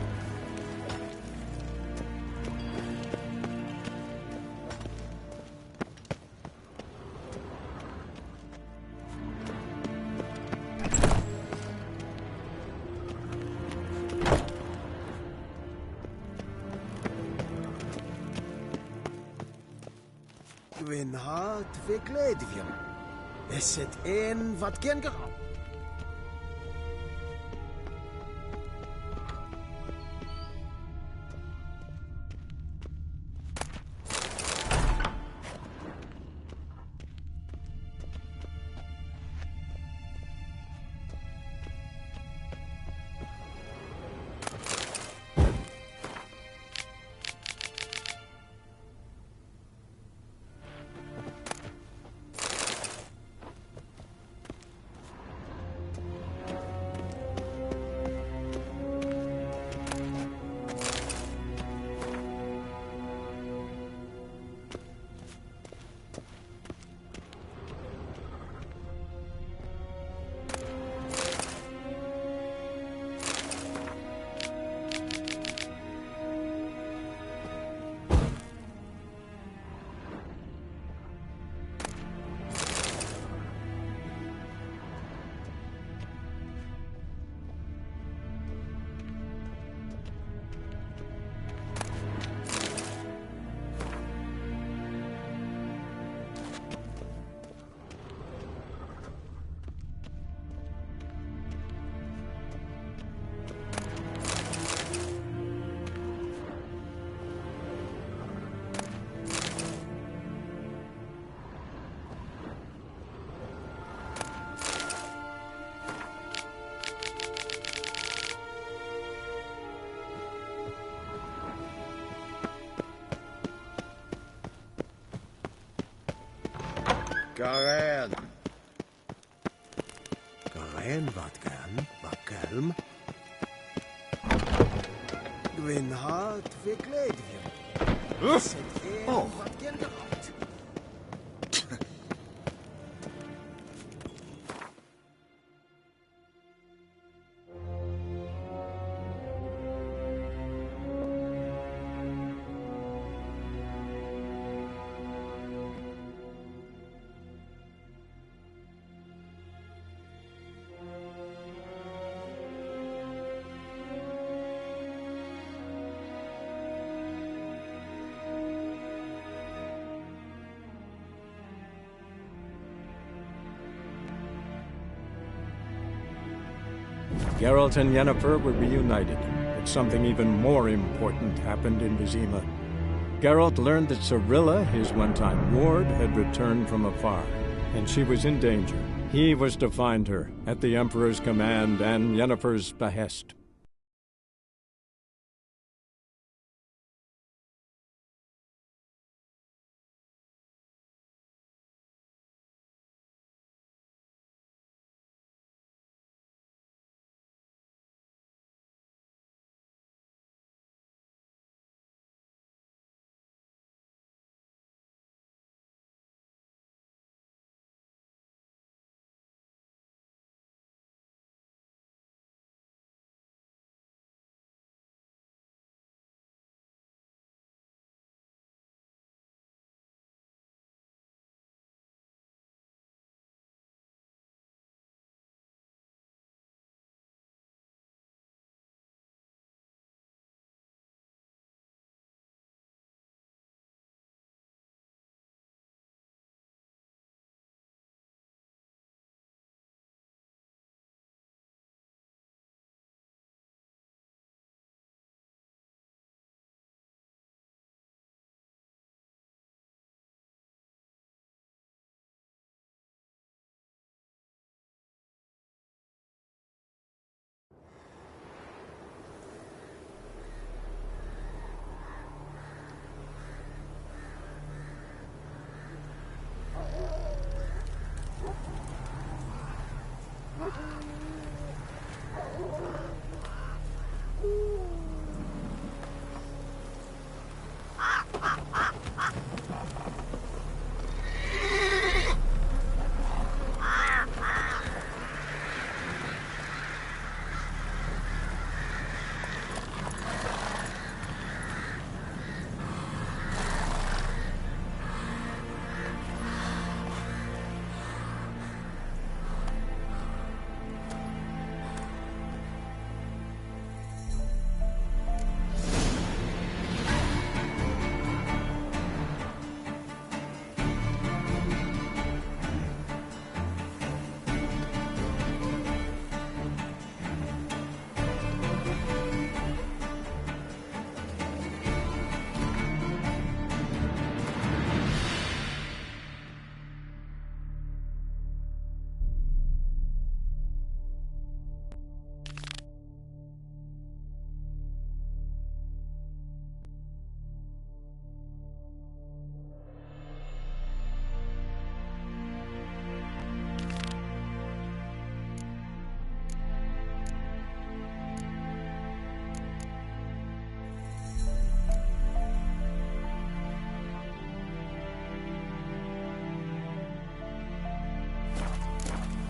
P: When hard verkleed je. Is het een wat kan gehad?
I: Karen. Karen, wat kan, Bakkelm?
P: Edwin hart verkleedje.
I: Oh.
P: Wat kinderhart.
M: Geralt and Yennefer were reunited, but something even more important happened in Vizima. Geralt learned that Cirilla, his one-time ward, had returned from afar, and she was in danger. He was to find her, at the Emperor's command and Yennefer's behest.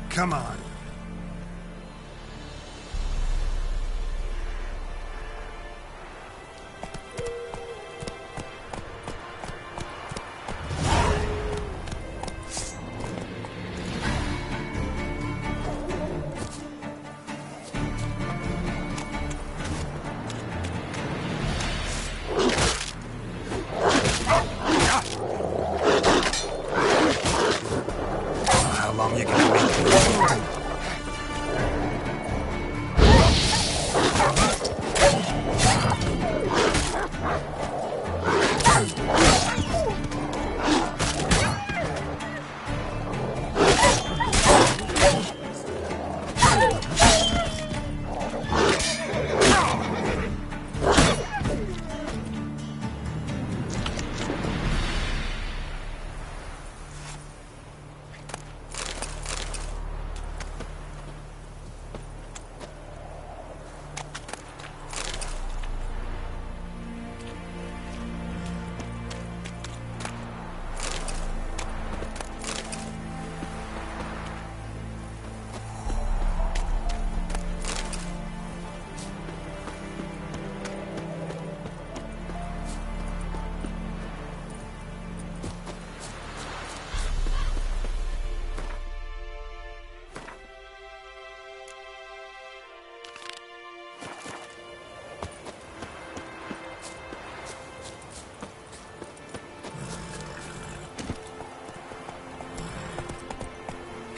I: Come on. How long you gonna make it?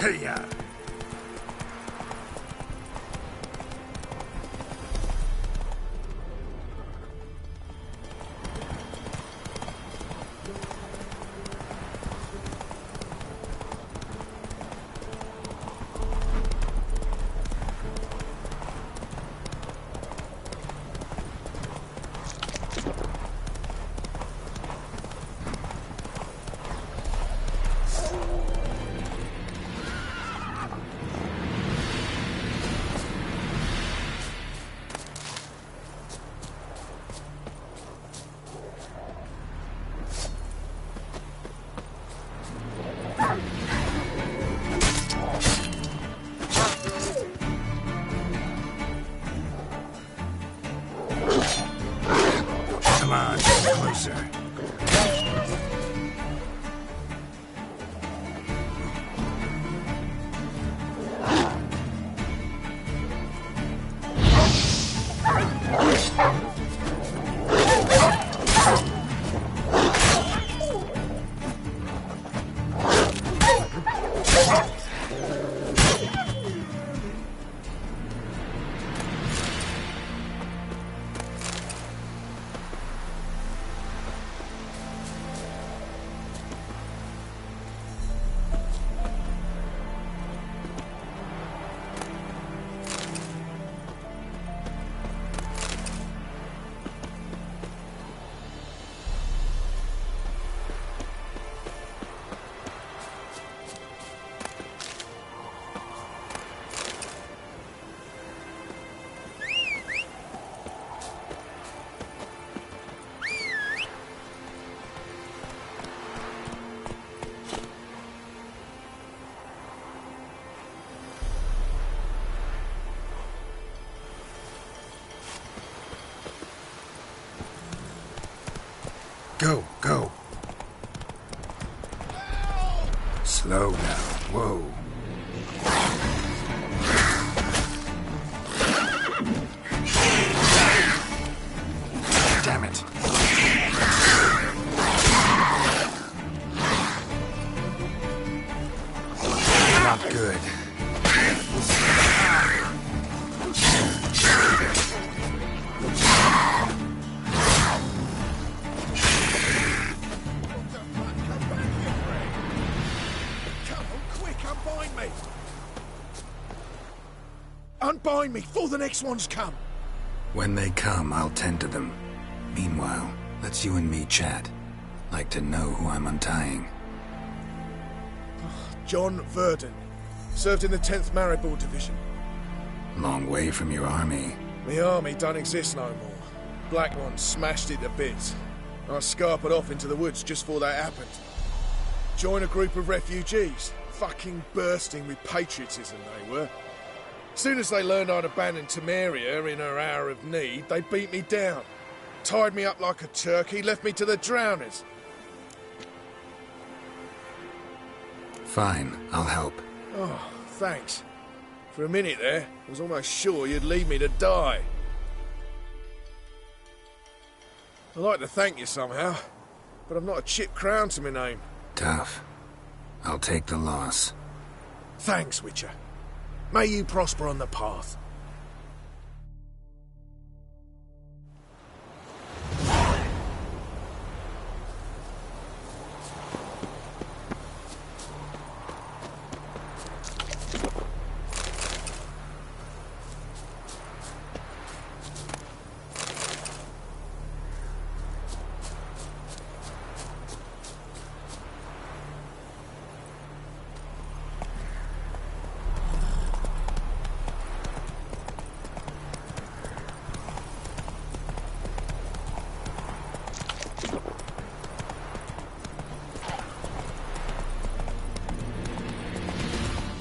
B: Hey-ya! Come on, get closer. Go, go. Slow now. Whoa. Damn it. Not good.
I: Unbind me before the next ones come.
B: When they come, I'll tend to them. Meanwhile, let's you and me chat. Like to know who I'm untying.
I: John Verdon. Served in the 10th Maribor Division.
B: Long way from your army.
I: The army don't exist no more. Black ones smashed it to bits. I scarpered off into the woods just before that happened. Joined a group of refugees. Fucking bursting with patriotism they were. Soon as they learned I'd abandoned Temeria in her hour of need, they beat me down. Tied me up like a turkey, left me to the drowners.
B: Fine, I'll help.
I: Oh, thanks. For a minute there, I was almost sure you'd leave me to die. I'd like to thank you somehow, but I've not a chip crown to my name.
B: Tough. I'll take the loss.
I: Thanks, Witcher. May you prosper on the path.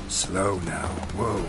B: Slow now. Whoa.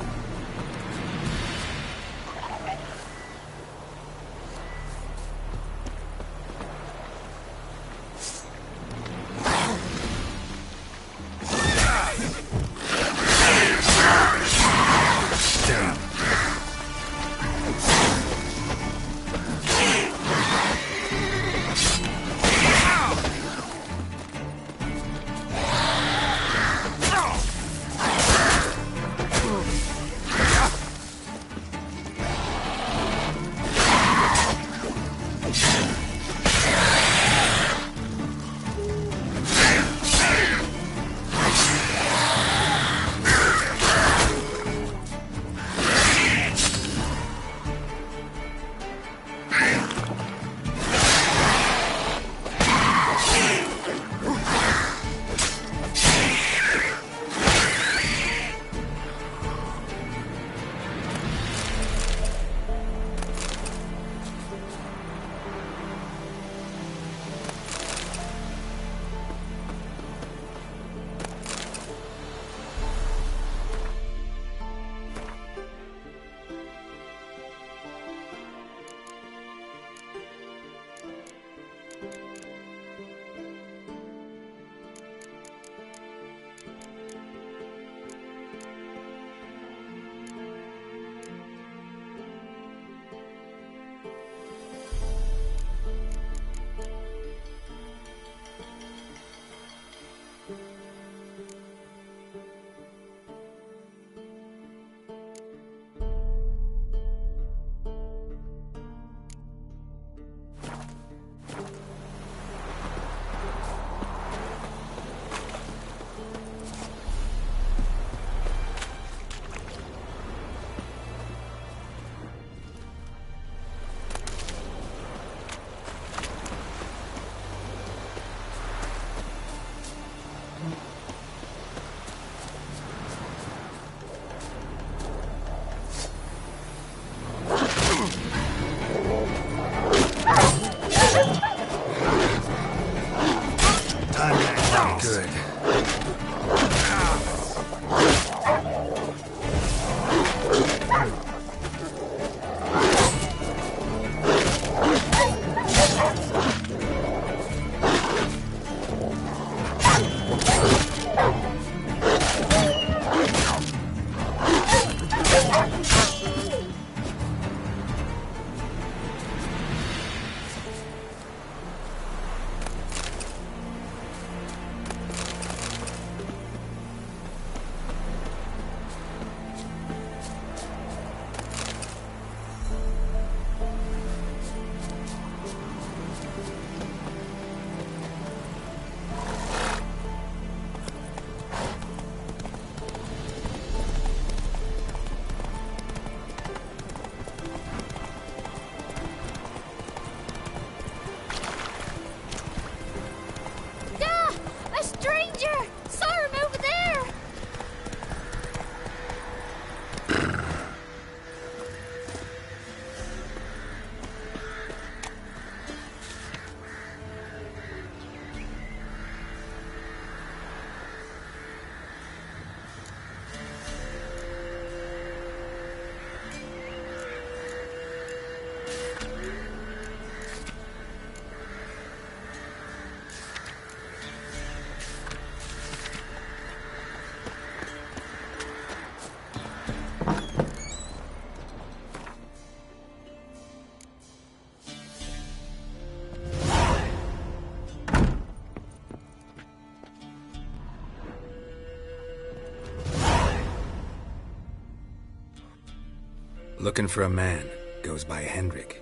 B: Looking for a man. Goes by Hendrik.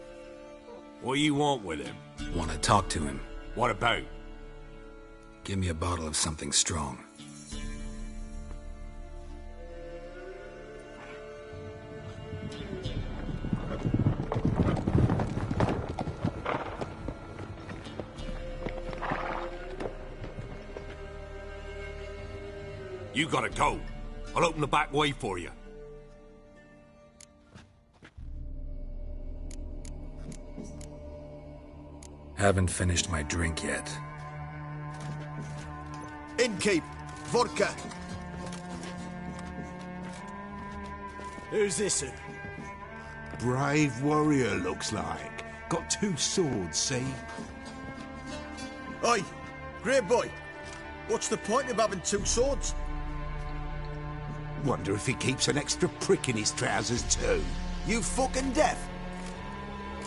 H: What do you want with him?
B: Want to talk to him.
H: What about?
B: Give me a bottle of something strong.
H: You gotta go. I'll open the back way for you.
B: Haven't finished my drink yet.
P: Innkeep, vodka. Who's this in?
D: Brave warrior, looks like. Got 2 swords, see?
P: Oi, great boy. What's the point of having 2 swords?
D: Wonder if he keeps an extra prick in his trousers too.
P: You fucking deaf?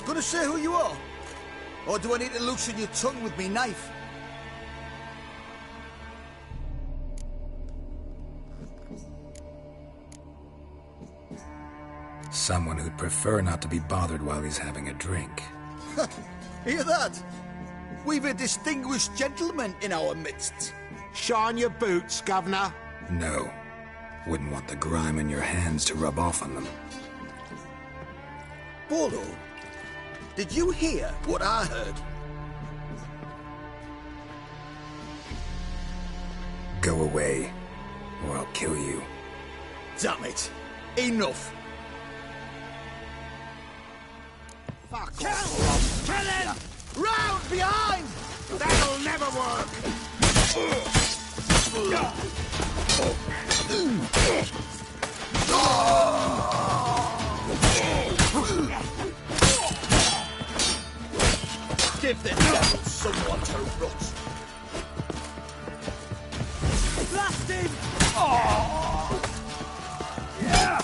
P: Gonna say who you are? Or do I need to loosen your tongue with me knife?
B: Someone who'd prefer not to be bothered while he's having a drink.
P: Hear that? We've a distinguished gentleman in our midst.
D: Shine your boots, governor.
B: No. Wouldn't want the grime in your hands to rub off on them.
P: Bolo, did you hear what I heard?
B: Go away, or I'll kill you.
P: Damn it. Enough.
D: Fuck
P: Kill!
D: off.
P: Kill him! Round behind!
D: That'll never work.
P: Give them devils someone to rot. Blast him! Yeah!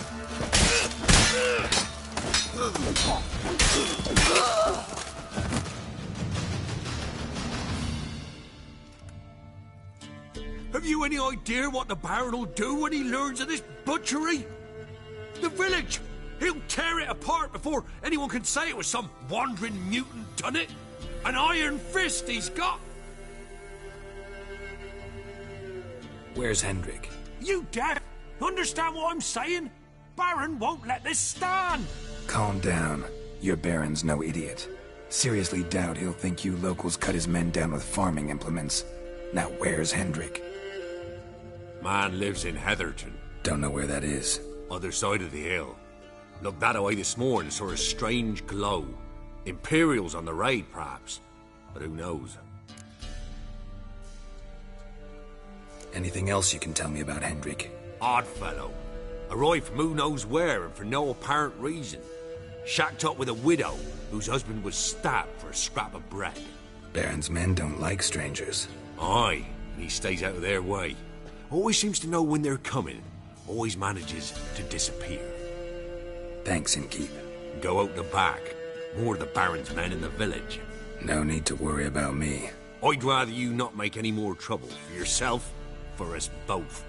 A: Have you any idea what the Baron will do when he learns of this butchery? The village! He'll tear it apart before anyone can say it was some wandering mutant done it. An iron fist he's got!
B: Where's Hendrik?
A: You deaf? Understand what I'm saying? Baron won't let this stand!
B: Calm down. Your Baron's no idiot. Seriously doubt he'll think you locals cut his men down with farming implements. Now where's Hendrik?
H: Man lives in Heatherton.
B: Don't know where that is.
H: Other side of the hill. Looked that away this morning, saw a strange glow. Imperials on the raid, perhaps. But who knows?
B: Anything else you can tell me about Hendrik?
H: Odd fellow. Arrived from who knows where and for no apparent reason. Shacked up with a widow whose husband was stabbed for a scrap of bread.
B: Baron's men don't like strangers.
H: Aye, and he stays out of their way. Always seems to know when they're coming. Always manages to disappear.
B: Thanks, Innkeep.
H: Go out the back. More of the Baron's men in the village.
B: No need to worry about me.
H: I'd rather you not make any more trouble for yourself, for us both.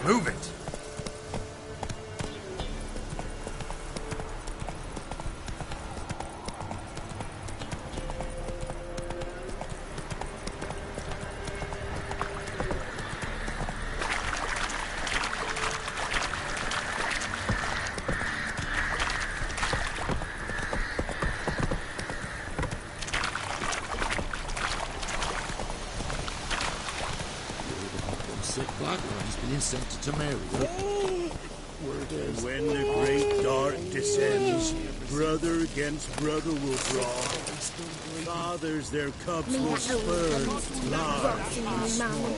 B: Move it!
E: Sent to Tamaria. When the great dark descends, brother against brother will draw. Fathers their cubs will spurn, large and small.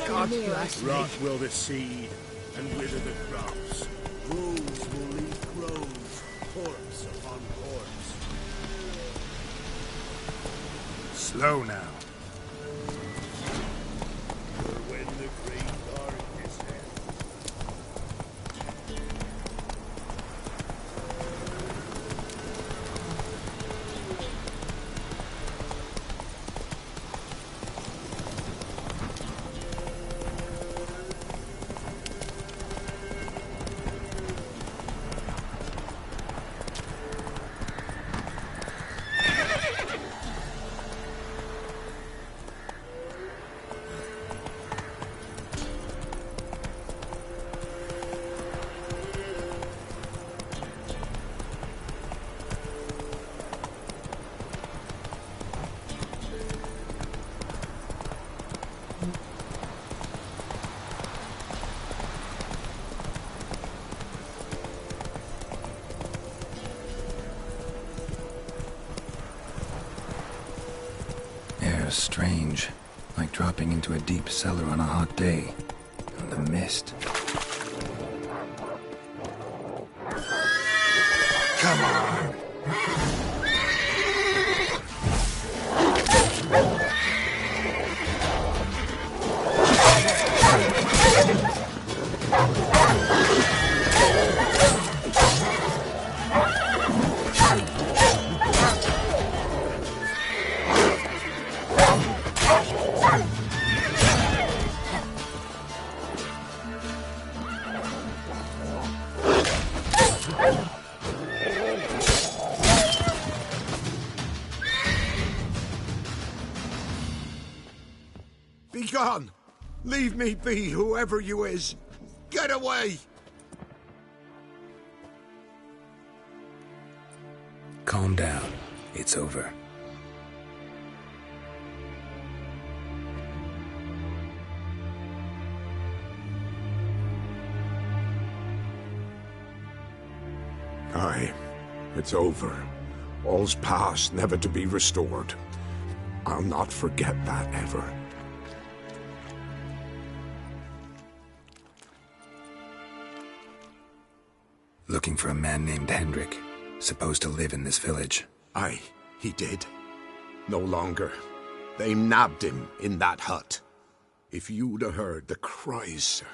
E: Rot will the seed, and wither the crops. Wolves will leave crows, corpse upon corpse.
D: Slow now.
B: Strange, like dropping into a deep cellar on a hot day. And the mist.
D: Come on! Be gone! Leave me be, whoever you is! Get away!
B: Calm down. It's over.
D: Aye, it's over. All's past, never to be restored. I'll not forget that ever.
B: Looking for a man named Hendrik, supposed to live in this village.
D: Aye, he did. No longer. They nabbed him in that hut. If you'd have heard the cries, sir.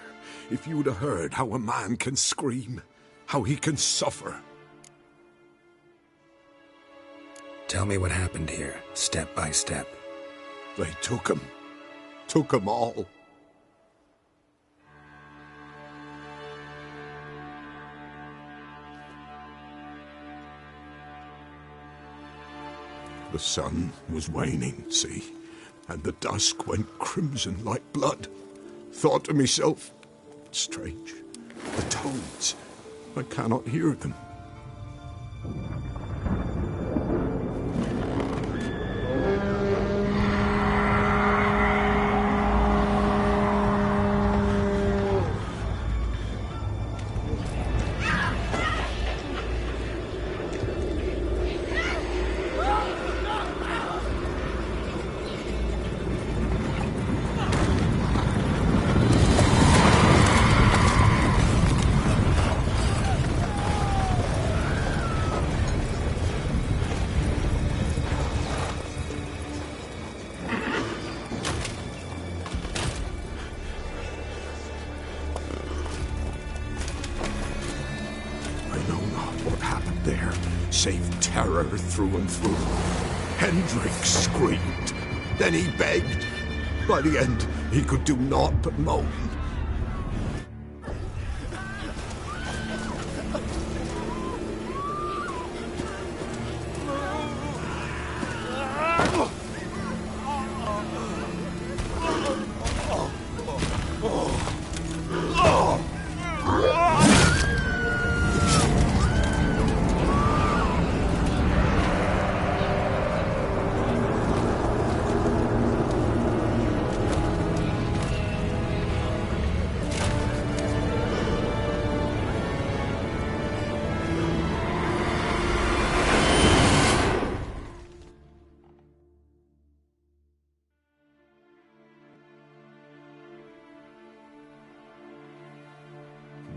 D: If you'd have heard how a man can scream, how he can suffer.
B: Tell me what happened here, step by step.
D: They took him. Took him all. The sun was waning, see, and the dusk went crimson like blood. Thought to myself, strange, the toads, I cannot hear them. Save terror through and through. Hendrik screamed. Then he begged. By the end, he could do naught but moan.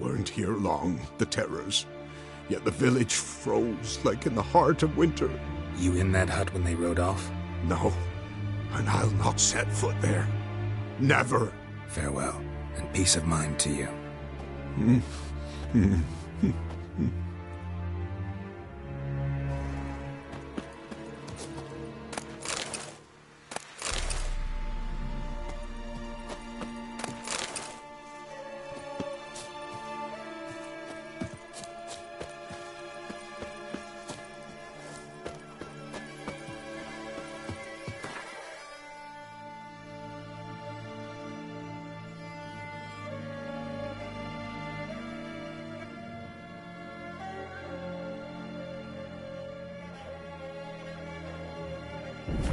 D: weren't here long, the terrors. Yet the village froze like in the heart of winter.
B: You in that hut when they rode off?
D: No, and I'll not set foot there. Never.
B: Farewell, and peace of mind to you.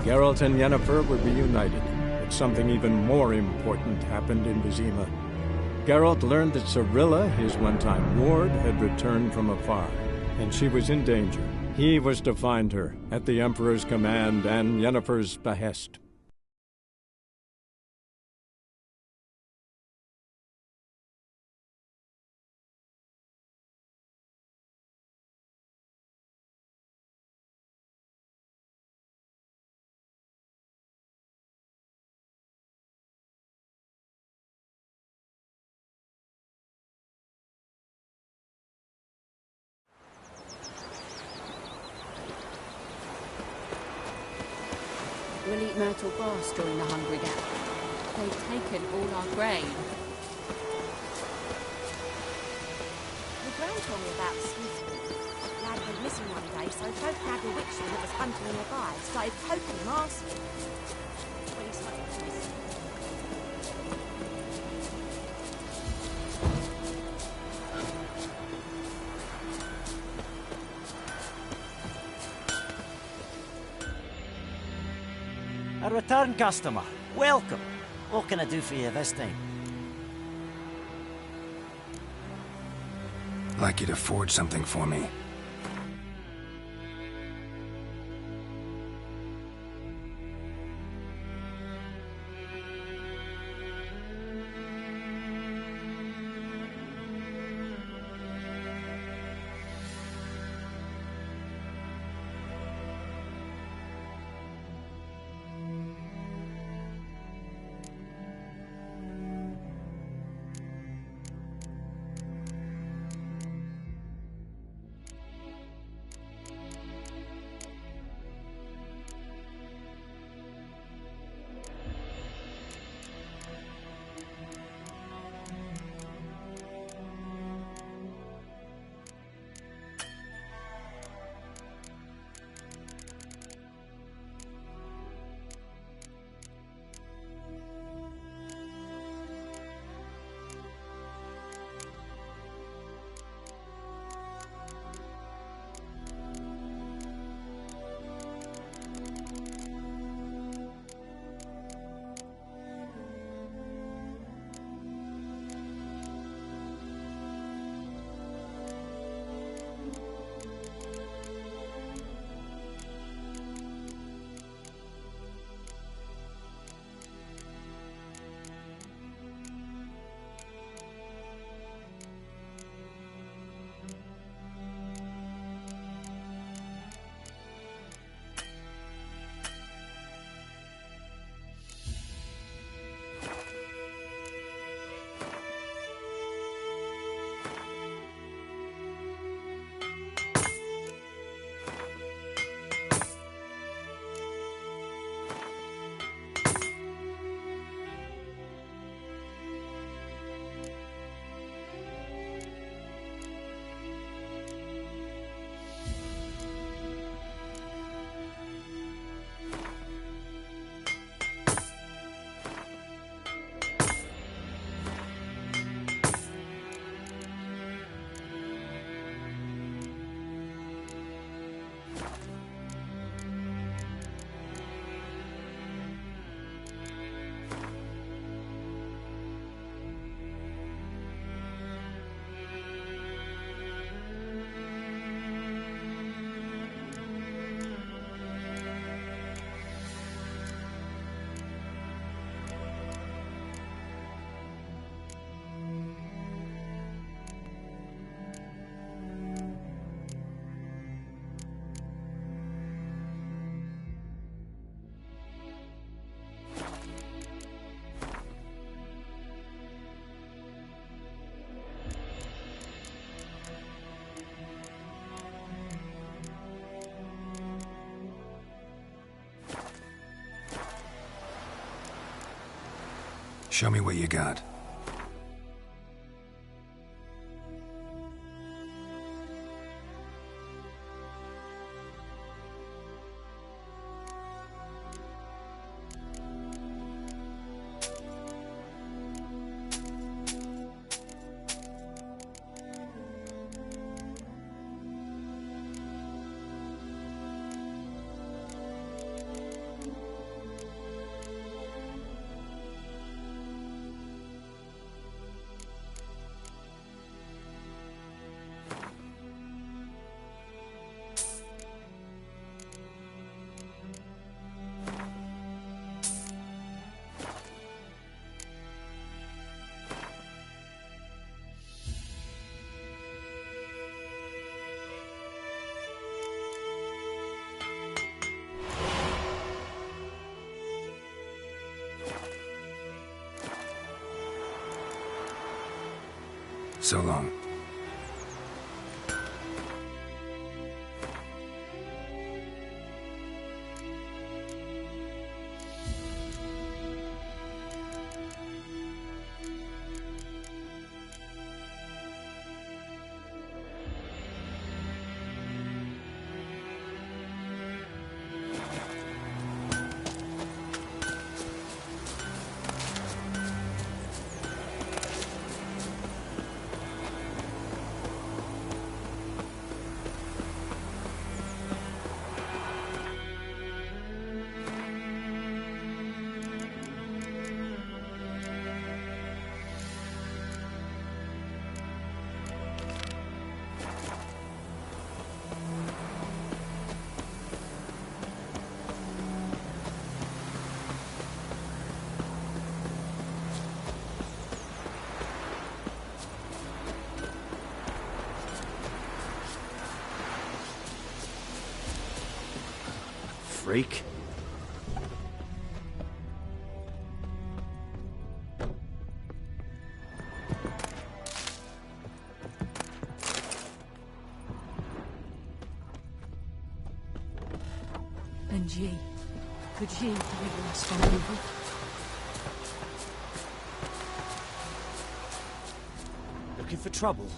M: Geralt and Yennefer were reunited, but something even more important happened in Vizima. Geralt learned that Cirilla, his one-time ward, had returned from afar, and she was in danger. He was to find her, at the Emperor's command and Yennefer's behest.
J: We'll eat myrtle grass during the hungry gap. They've taken all our grain.
G: The Gran told me about Smithfield. A lad went missing one day, so folk grabbed a witchman that was hunting nearby and started poking him asking. When he started to miss.
K: A return customer. Welcome. What can I do for you this time?
B: I'd like you to forge something for me. Show me what you got. So long.
K: Freak.
Q: And ye, could ye deliver us from evil?
K: Looking for trouble?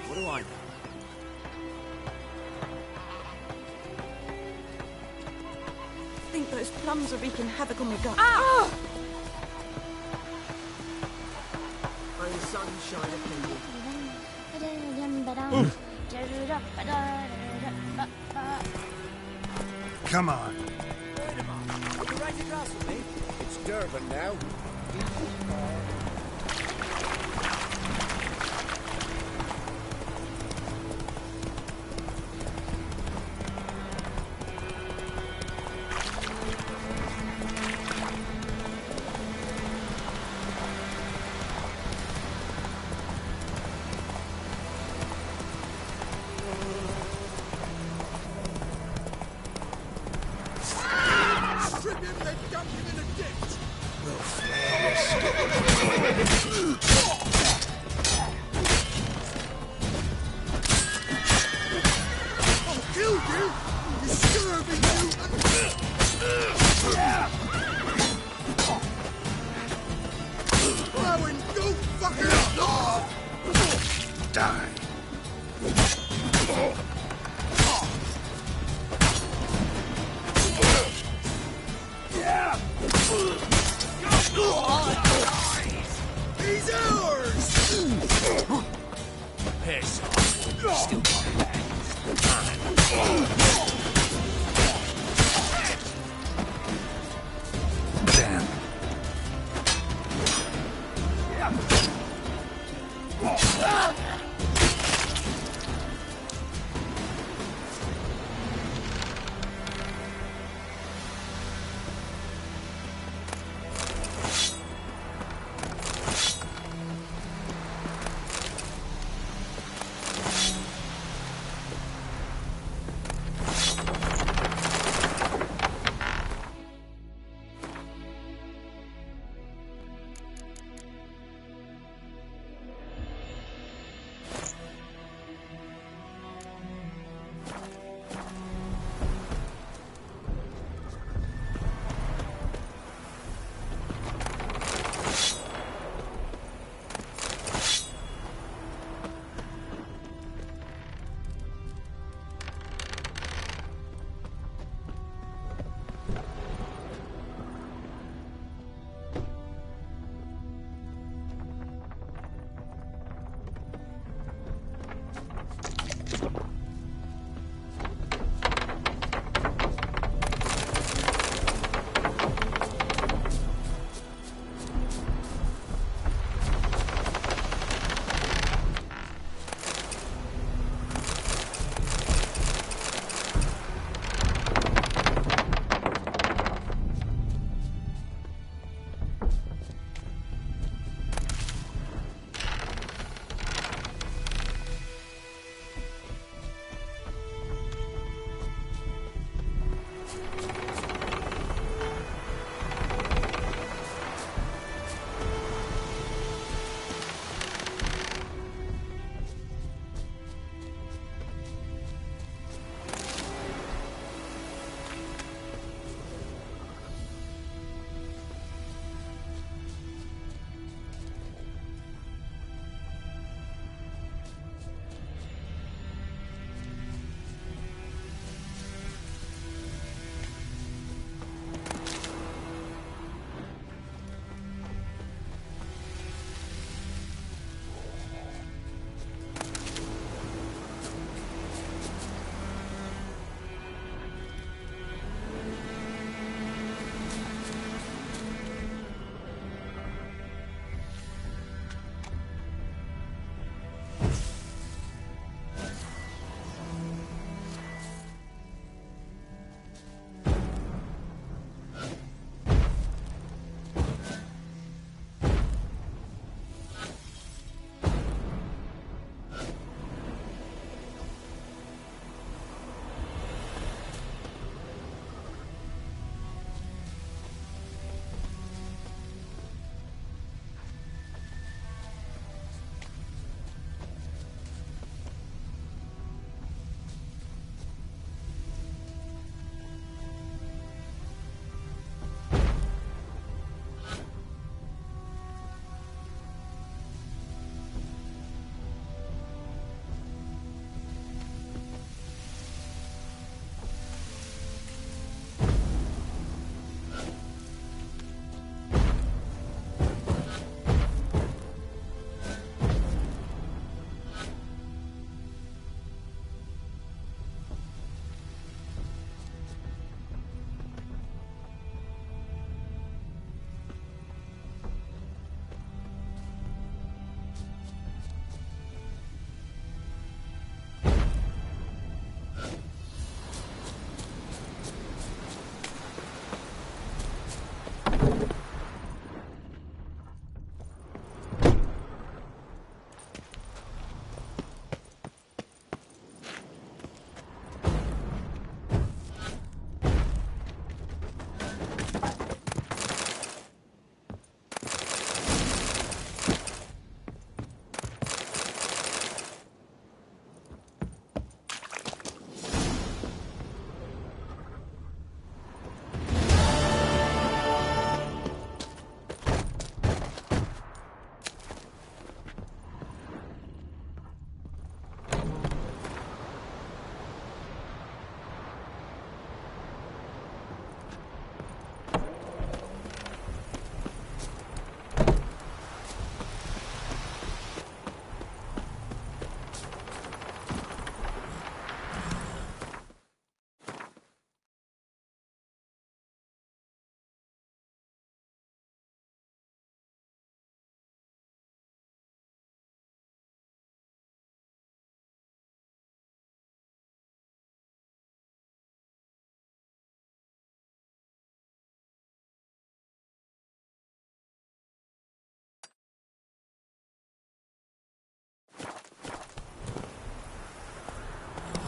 K: What do I know?
G: I think those plums are wreaking havoc on the gut.
Q: Ah!
N: May the sun shine upon you.
B: Come on.
K: Wait a minute. You're right across from me.
I: It's Durban now.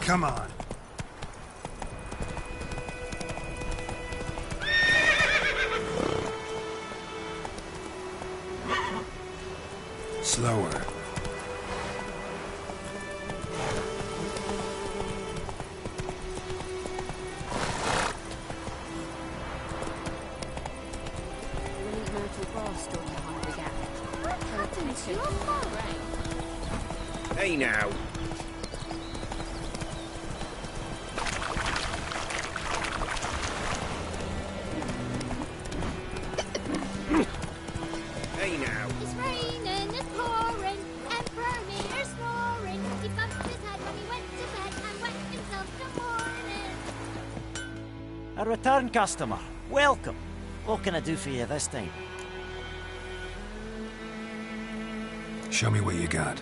B: Come on. Slower.
S: Hey now. Hey now.
O: It's raining, it's pouring, Emperor Meter's snoring. He bumped his head when he went to bed and wet himself till morning.
K: A return customer. Welcome. What can I do for you this time?
B: Show me what you got.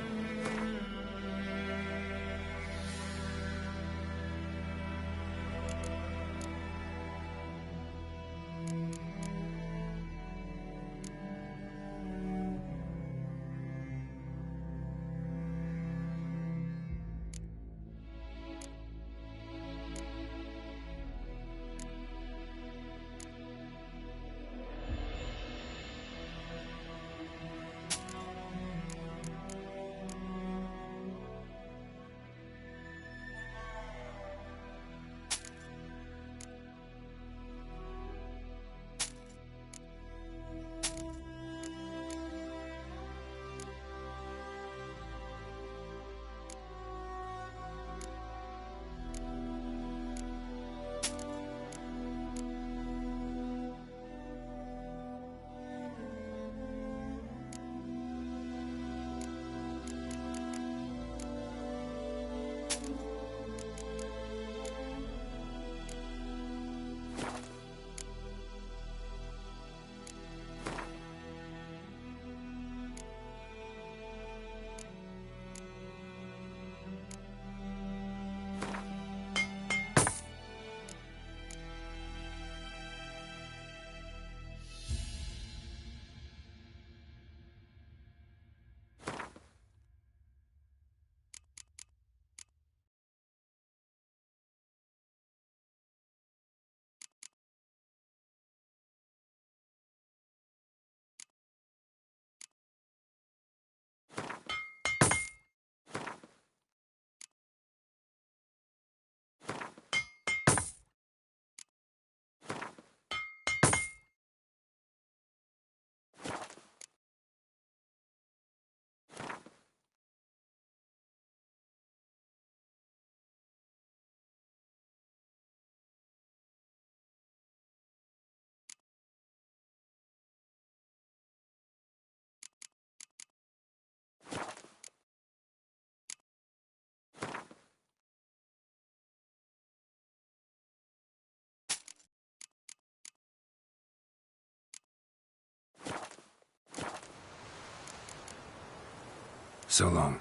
B: So long.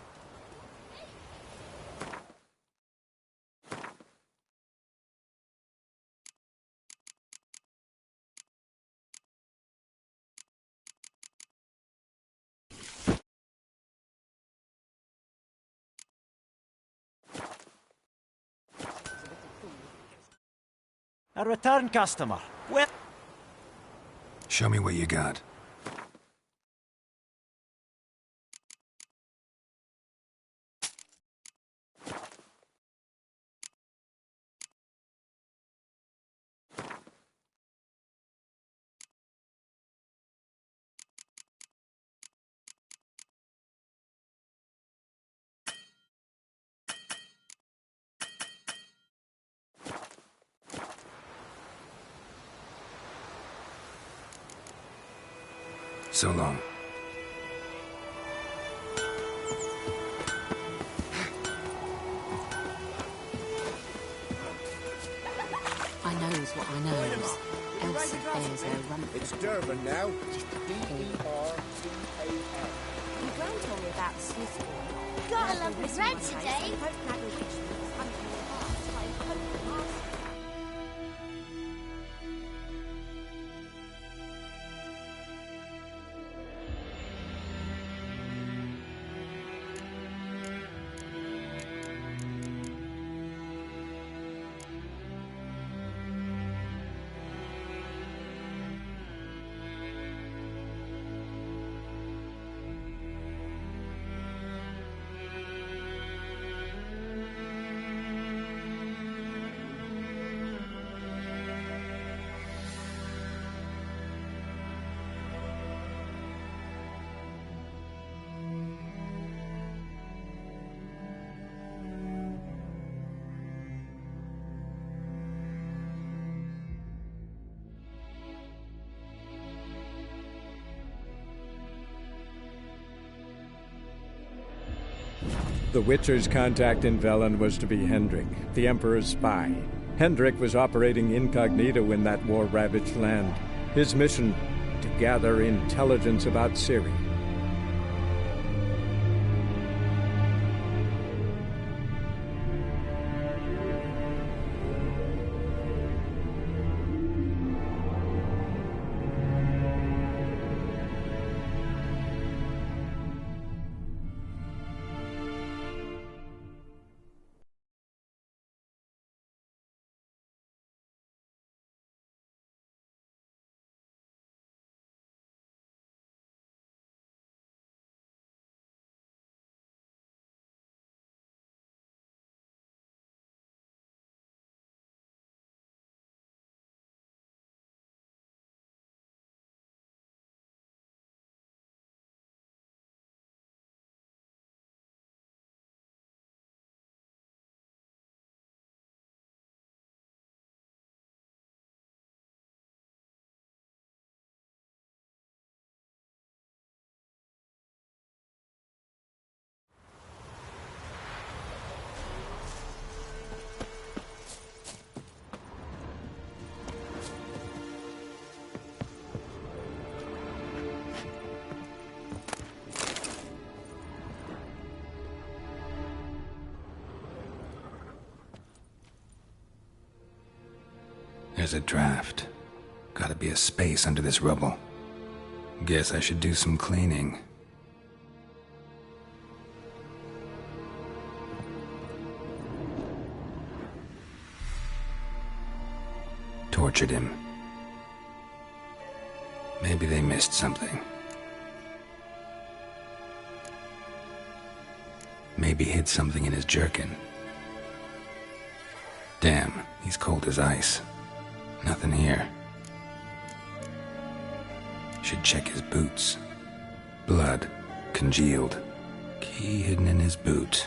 K: A return customer. Well,
B: Show me what you got. So long.
J: I knows what I knows. Else bears her rump.
S: It's Durban now.
O: D-E-R-B-A-N. You don't tell me about Slisbury. Got a lovely bread today.
M: The Witcher's contact in Velen was to be Hendrik, the Emperor's spy. Hendrik was operating incognito in that war-ravaged land. His mission, to gather intelligence about Ciri.
B: There's a draft. Gotta be a space under this rubble. Guess I should do some cleaning. Tortured him. Maybe they missed something. Maybe hid something in his jerkin. Damn, he's cold as ice. Nothing here. Should check his boots. Blood, congealed. Key hidden in his boot.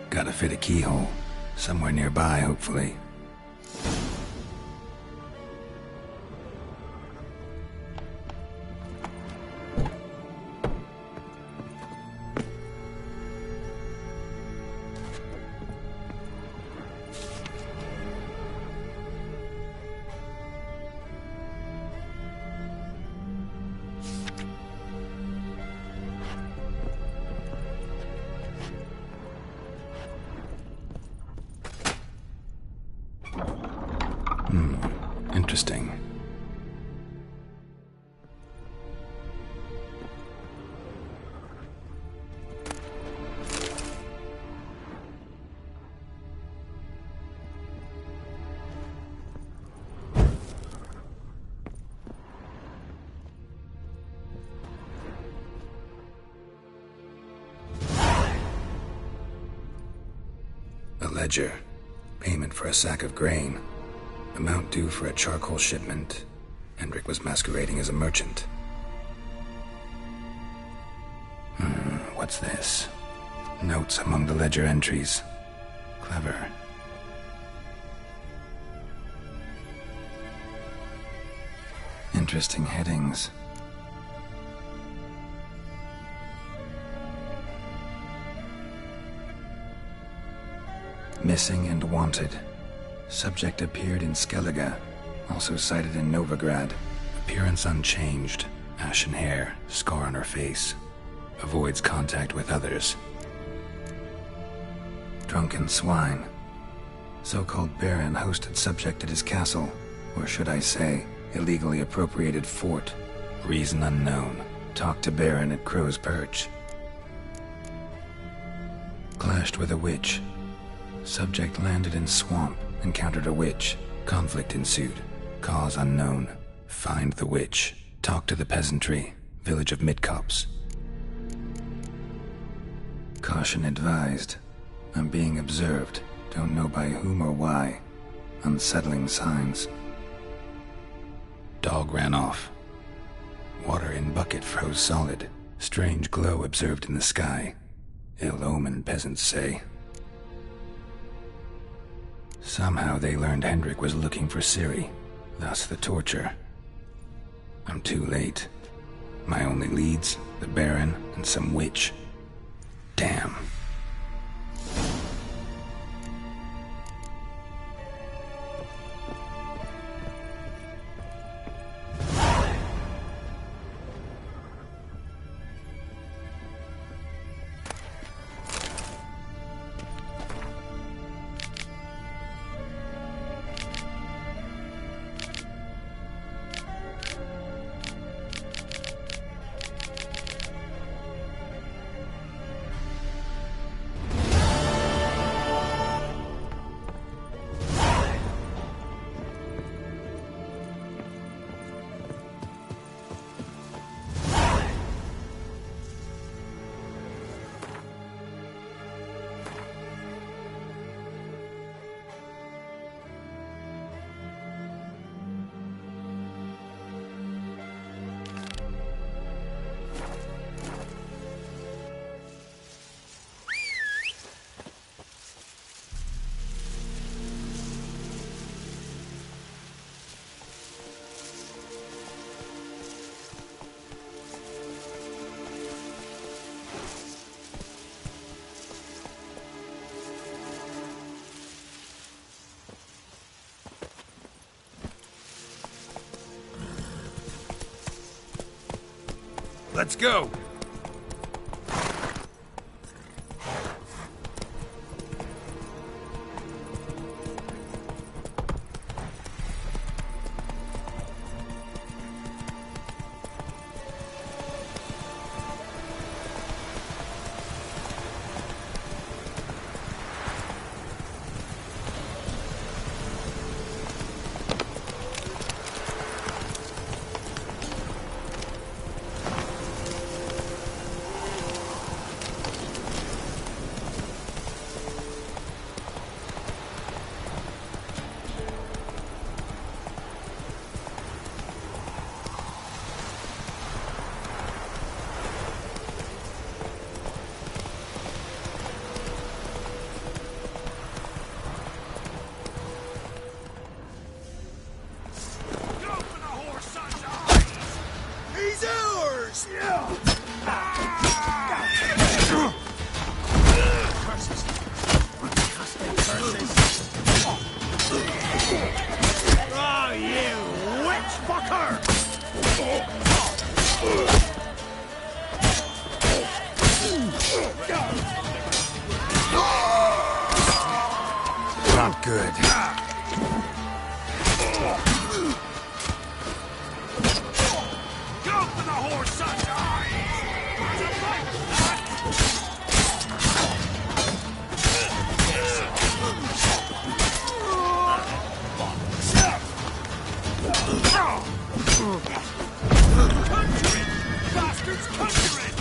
B: Gotta fit a keyhole. Somewhere nearby, hopefully. Interesting. A ledger. Payment for a sack of grain. Amount due for a charcoal shipment. Hendrik was masquerading as a merchant. What's this? Notes among the ledger entries. Clever. Interesting headings. Missing and wanted. Subject appeared in Skellige, also sighted in Novigrad. Appearance unchanged. Ashen hair, scar on her face. Avoids contact with others. Drunken swine. So-called Baron hosted subject at his castle, or should I say, illegally appropriated fort. Reason unknown. Talked to Baron at Crow's Perch. Clashed with a witch. Subject landed in swamp. Encountered a witch. Conflict ensued. Cause unknown. Find the witch. Talk to the peasantry. Village of Midcopse. Caution advised. I'm being observed. Don't know by whom or why. Unsettling signs. Dog ran off. Water in bucket froze solid. Strange glow observed in the sky. Ill omen, peasants say. Somehow they learned Hendrik was looking for Ciri, thus the torture. I'm too late. My only leads, the Baron and some witch. Damn.
A: Let's go!
E: Oh, you witch fucker!
B: Not good.
E: Go for the horse, bastards, conjure it!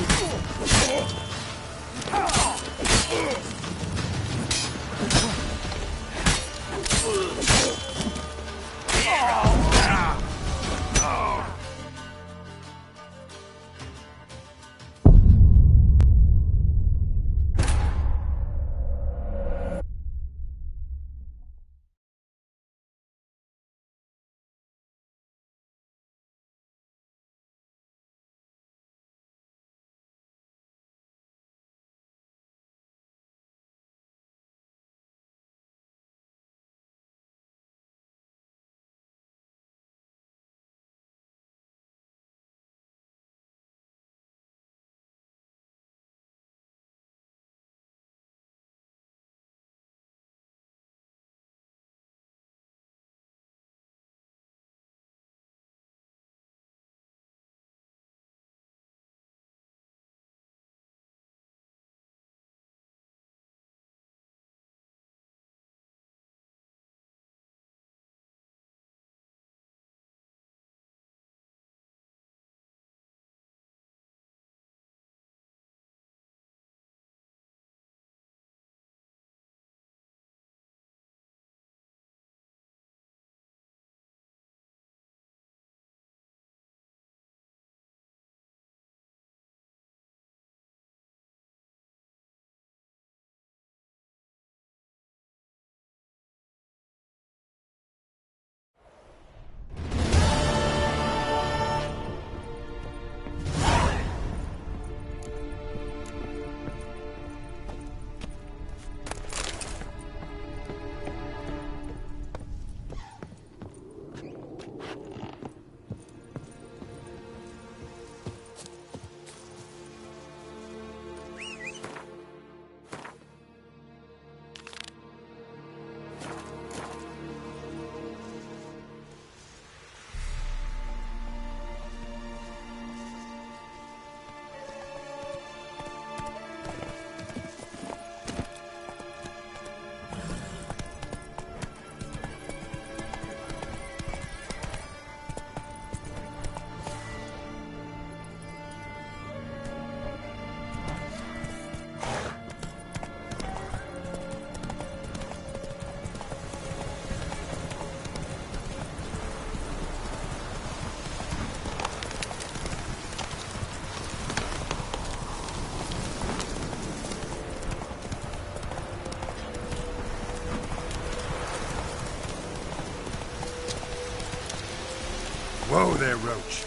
B: Whoa there, Roach.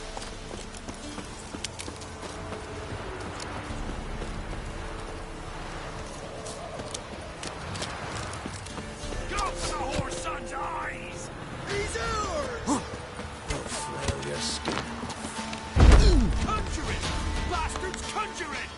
E: Go for the whore's son's eyes! He's ours!
B: Don't flail your skin.
E: Conjure it! Bastards, conjure it!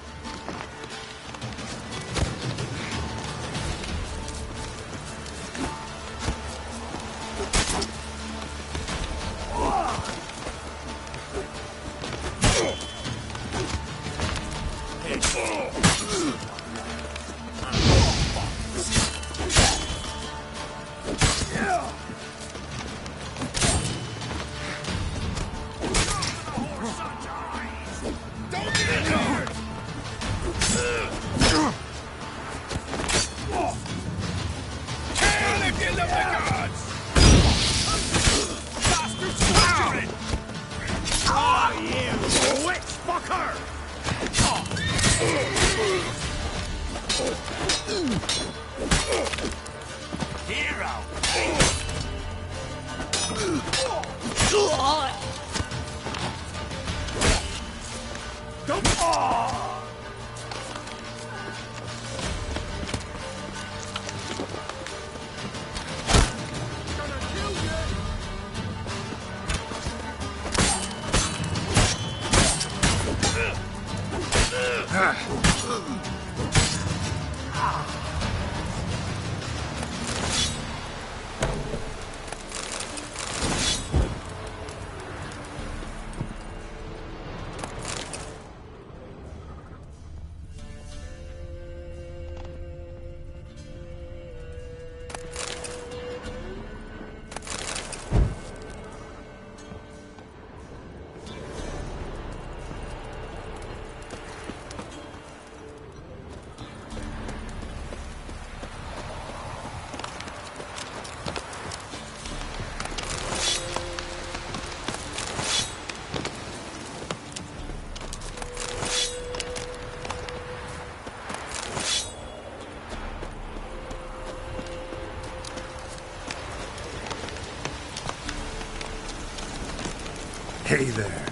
B: Hey there.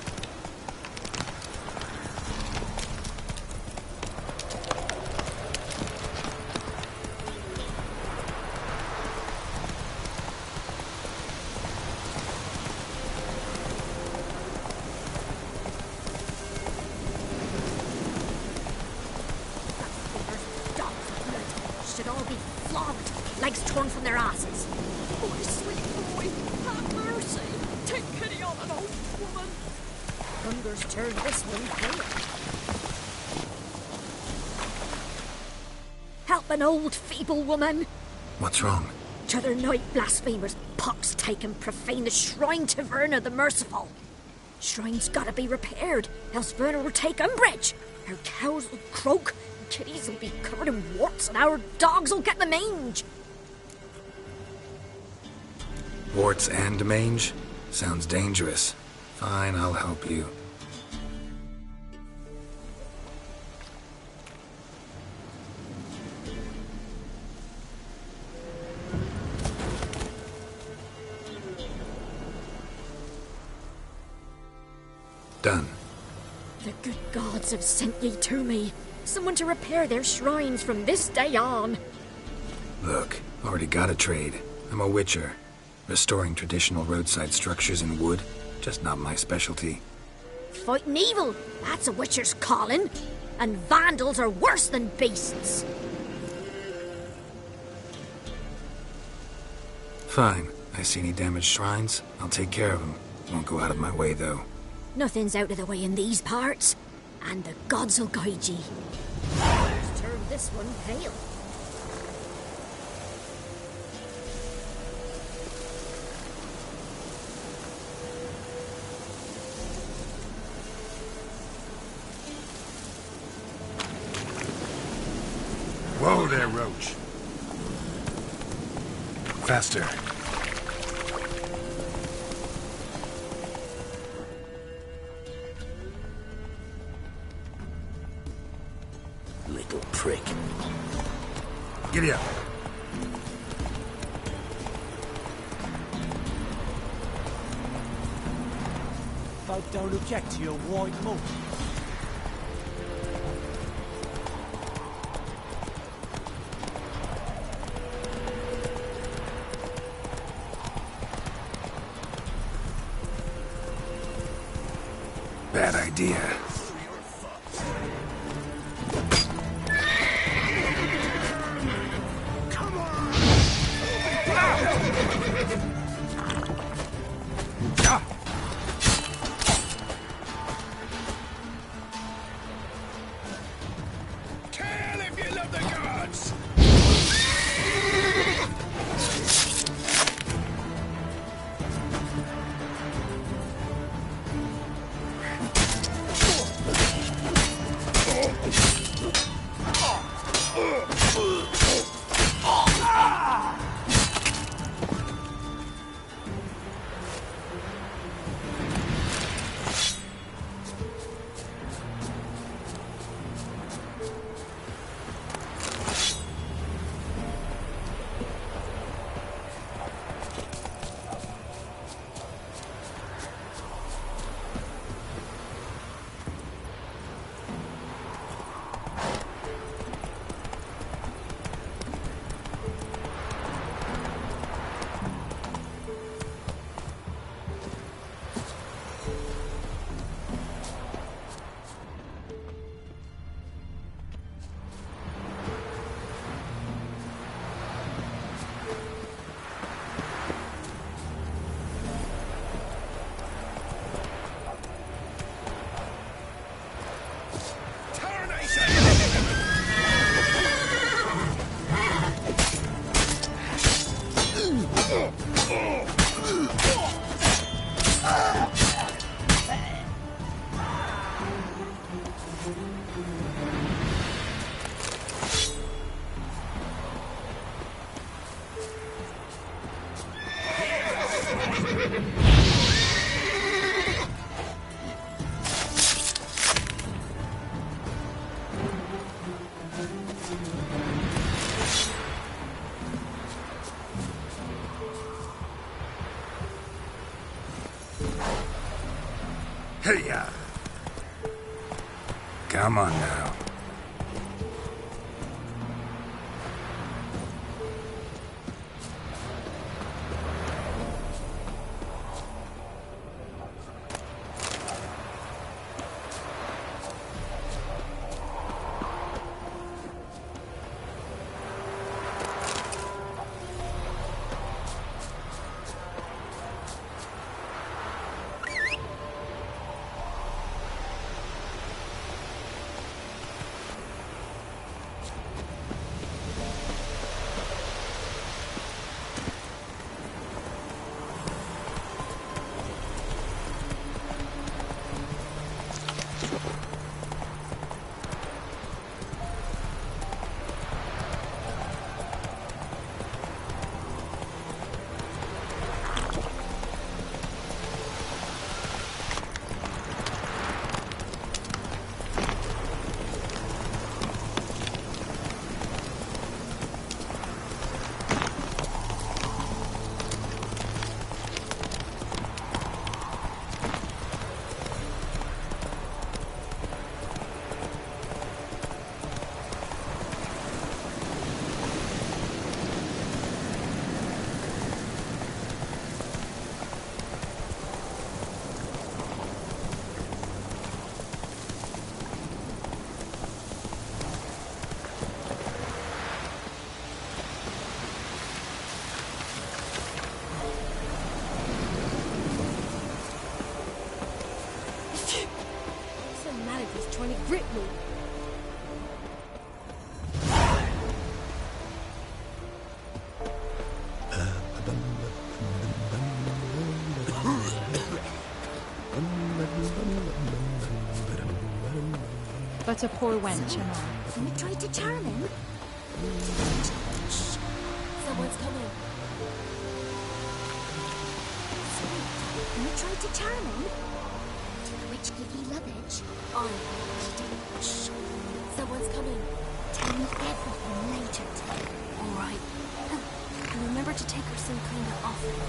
O: Should all be flogged, legs torn from their asses.
Q: Boy, sweet boy, have mercy. Take pity on an old woman.
O: Hunger's turned this one pale. Help an old feeble woman.
B: What's wrong?
O: T'other night blasphemers pox take and profane the shrine to Verna the Merciful. Shrine's gotta be repaired, else Verna will take umbrage. Our cows will croak, kitties will be covered in warts, and our dogs will get the mange.
B: Warts and mange? Sounds dangerous. Fine, I'll help you. Done.
O: The good gods have sent ye to me. Someone to repair their shrines from this day on.
B: Look, already got a trade. I'm a witcher. Restoring traditional roadside structures in wood, just not my specialty.
O: Fighting evil, that's a witcher's calling. And vandals are worse than beasts.
B: Fine. I see any damaged shrines, I'll take care of them. Won't go out of my way, though.
O: Nothing's out of the way in these parts. And the gods will guide ye. Let's turn this one pale.
B: Whoa there, Roach. Faster.
P: Little prick.
B: Giddy up.
K: folk don't object to your white mug.
B: Bad idea. Hey-ya! Come on now.
O: Trying to grip me.
J: But a poor wench am I.
O: And you tried to charm him? Someone's coming. Sweet. And you tried to charm him? Did the witch give you lovage? I did. Someone's coming. Tell me everything later, Ted. All right. And remember to take her some kind of offering.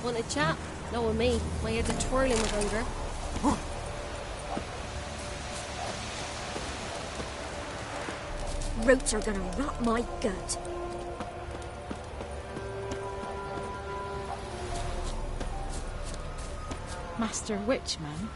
R: Want a chat? No, with me. My head's a twirling with hunger.
O: Roots are gonna rot my gut.
J: Master Witchman?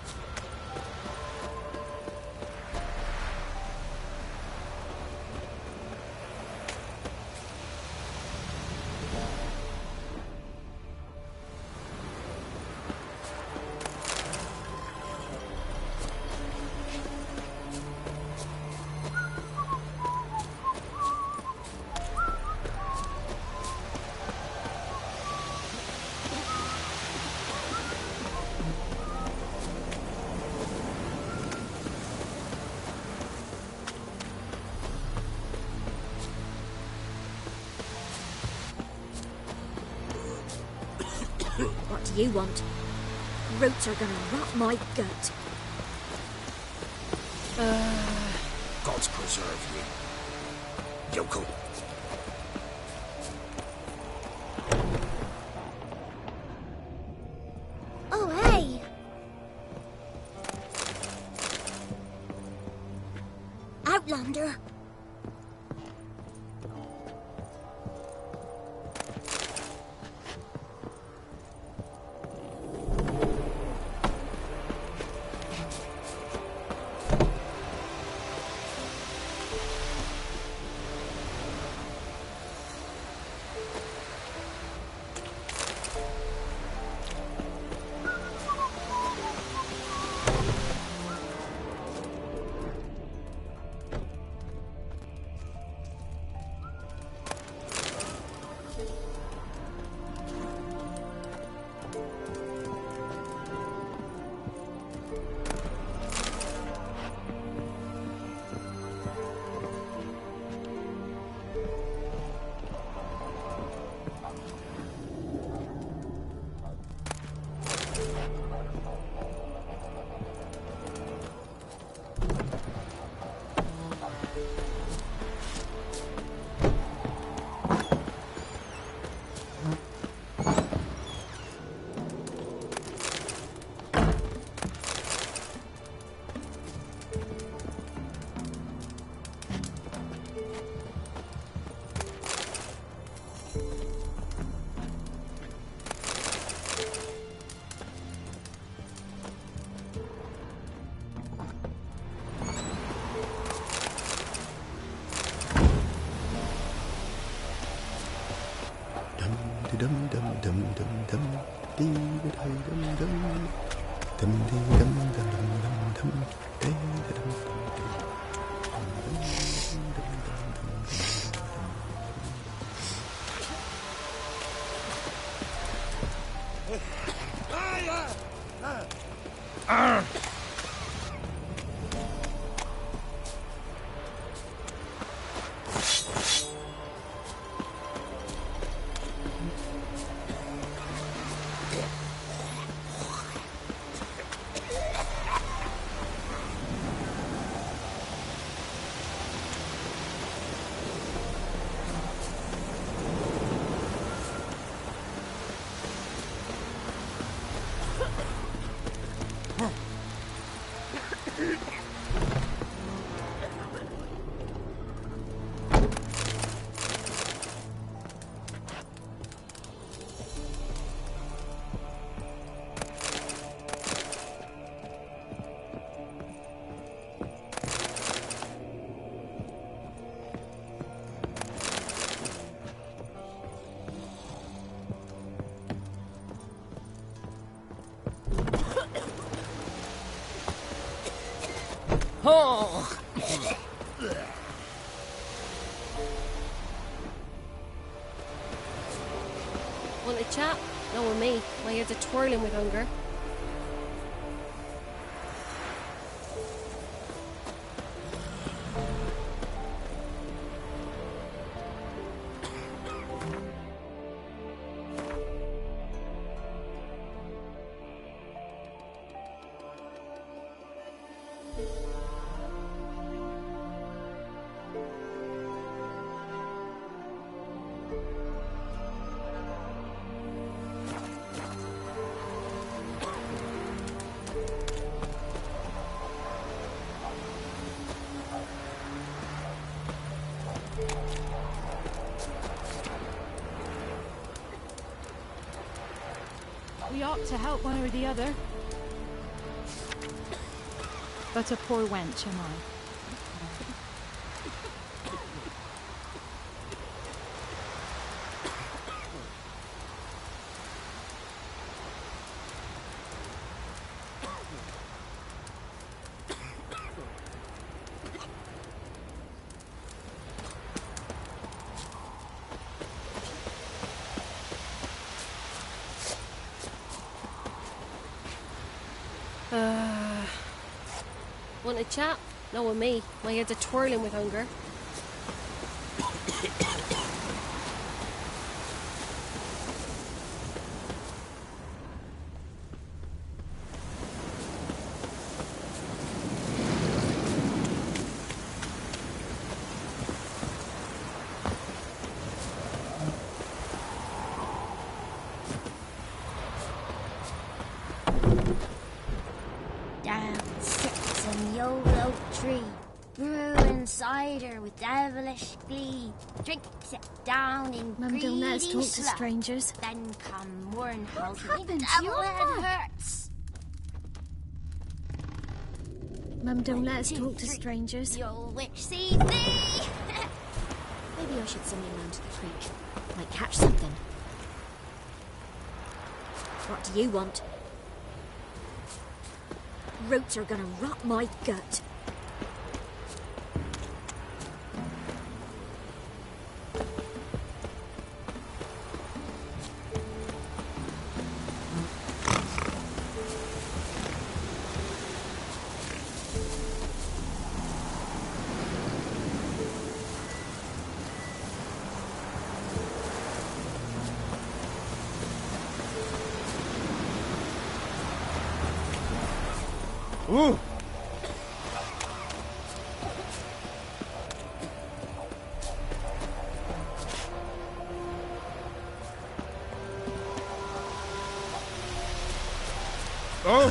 O: What do you want? Roots are gonna rot my gut.
U: Gods preserve you. Yokel.
O: Oh, hey! Outlander.
R: Oh! Want a chat? No, with me. My head's a twirling with hunger.
T: We ought to help one or the other. But a poor wench am I.
R: Want a chat? No, with me. My head's a twirling with hunger.
V: Down sits in the old oak tree, brewing cider with devilish glee. Drinks it down in
O: Mum,
V: greedy
O: don't let us talk to
V: sloth.
O: strangers.
V: Then come morn,
O: What
V: how
O: happened to
V: devil
O: your
V: it
O: mum?
V: hurts.
O: Mum, don't let us talk to strangers.
V: The old witch sees thee.
O: Maybe I should send you round to the creek. Might catch something. What do you want? Roots are gonna rot my gut.
A: Ooh. Oh.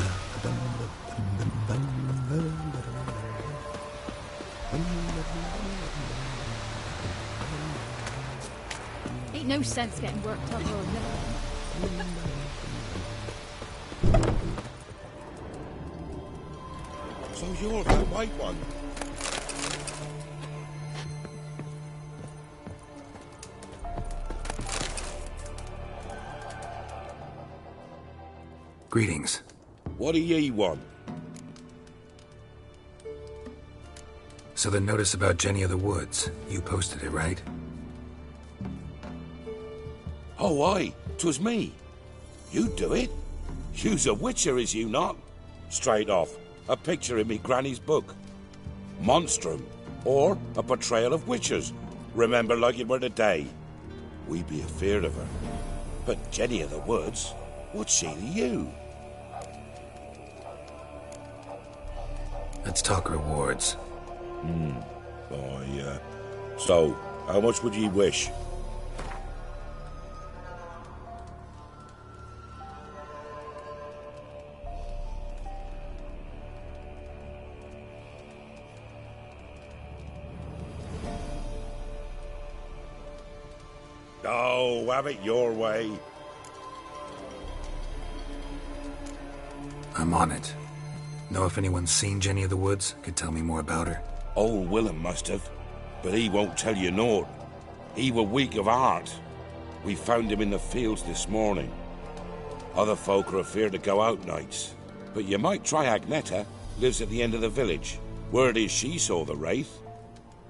T: Ain't no sense getting worked up over nothing.
D: So you're the white one.
B: Greetings.
D: What do ye want?
B: So the notice about Jenny of the Woods, you posted it, right?
D: Oh, aye, 'twas me. You do it? You's a witcher, is you not? Straight off, a picture in me granny's book. Monstrum, or a portrayal of witchers. Remember like it were the day. We be afeard of her. But Jenny of the Woods, what's she to you?
B: Let's talk rewards.
D: So, how much would ye wish? Oh, have it your way.
B: I'm on it. Know if anyone's seen Jenny of the Woods? Could tell me more about her.
D: Old Willem must have, but he won't tell you naught. He were weak of heart. We found him in the fields this morning. Other folk are afeard to go out nights. But you might try Agneta, lives at the end of the village. Word is she saw the wraith.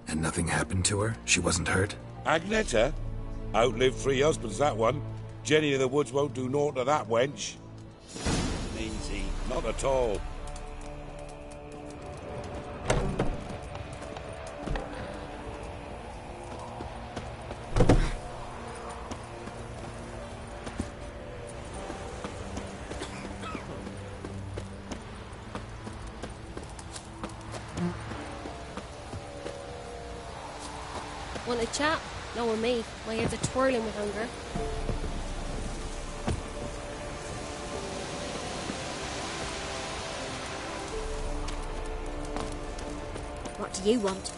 B: And nothing happened to her? She wasn't hurt?
D: Agneta? Outlived 3 husbands, that one. Jenny of the Woods won't do naught to that wench. Easy, not at all.
R: Want a chat? No, with me. My head's a twirling with hunger.
O: What do you want?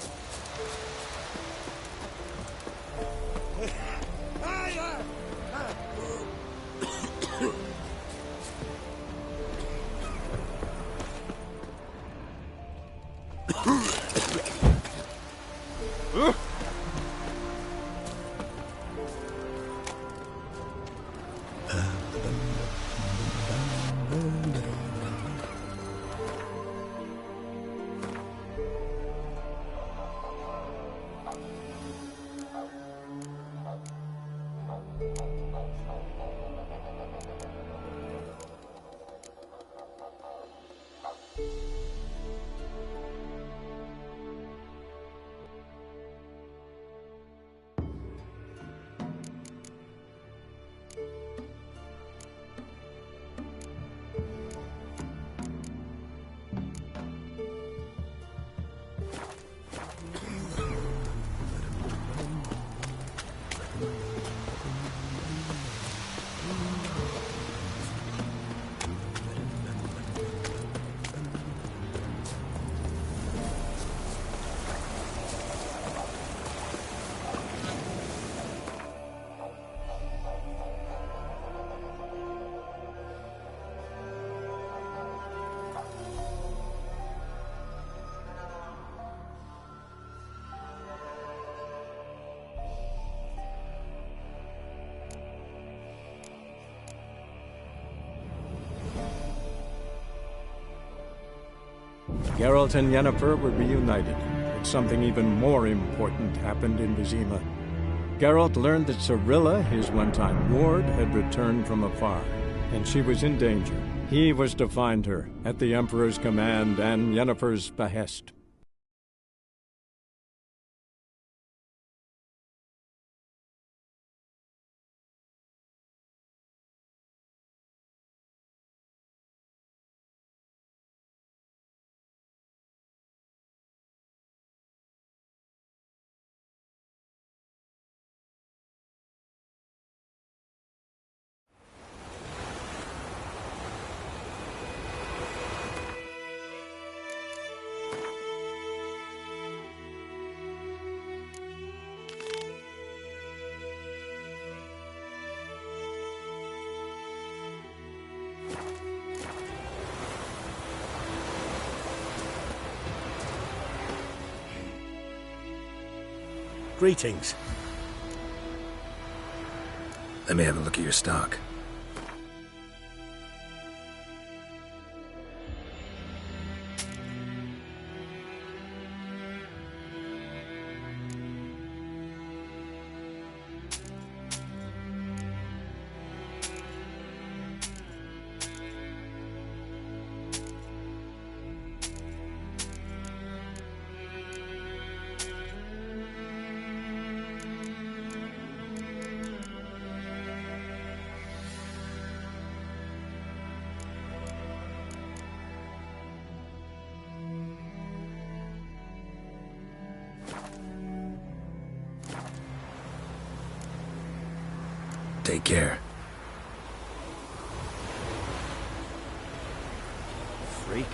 M: Geralt and Yennefer were reunited, but something even more important happened in Vizima. Geralt learned that Cirilla, his one-time ward, had returned from afar, and she was in danger. He was to find her, at the Emperor's command and Yennefer's behest.
E: Greetings.
B: Let me have a look at your stock. Take care.
E: Freak.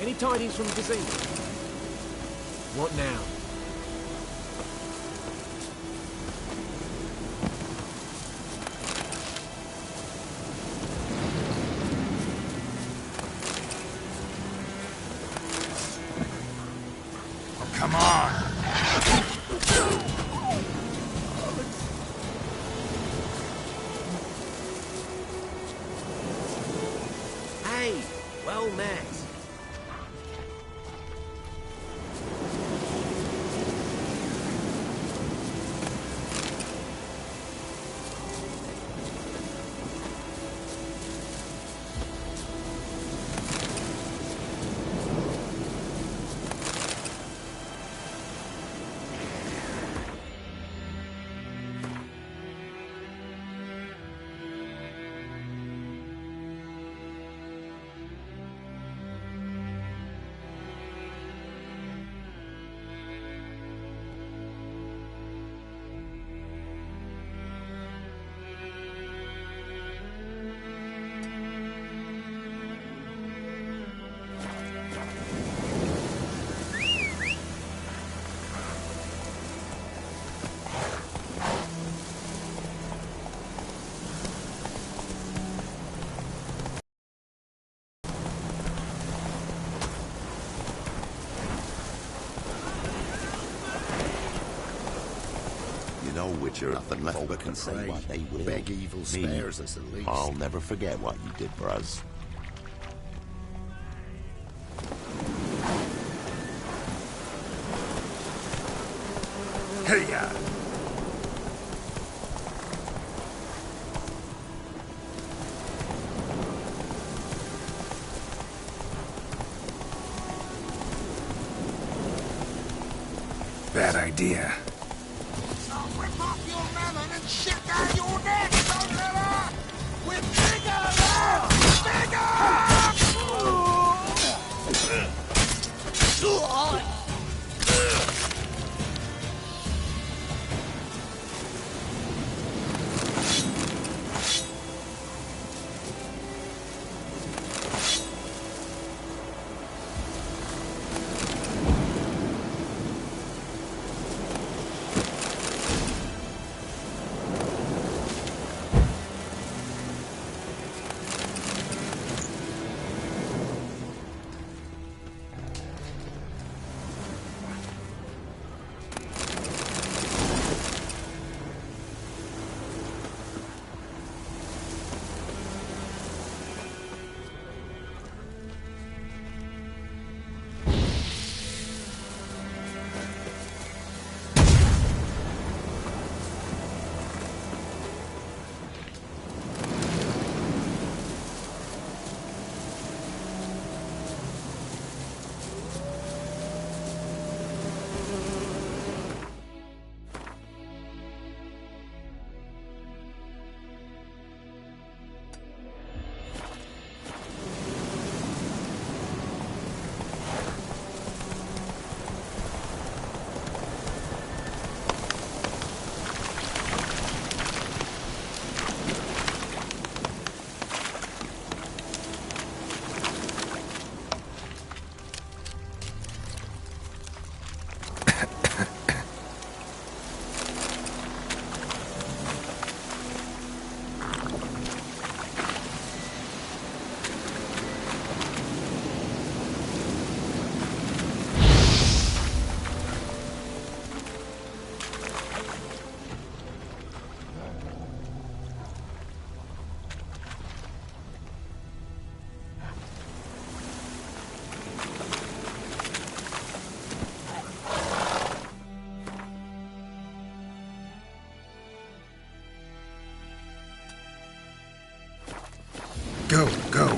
C: Any tidings from Vizima? What now?
D: Oh, come on!
C: Hey, well met.
F: Witcher.
D: Nothing left
F: folk
D: but
F: can
D: to
F: say
D: pray.
F: what they will.
D: Beg evil
F: Me,
D: spares us at least.
F: I'll never forget what you did for us.
D: Hey-ya!
B: Bad idea.
P: Rip off your melon and shit down your neck, son-in-law! We're bigger now!
B: Go, go.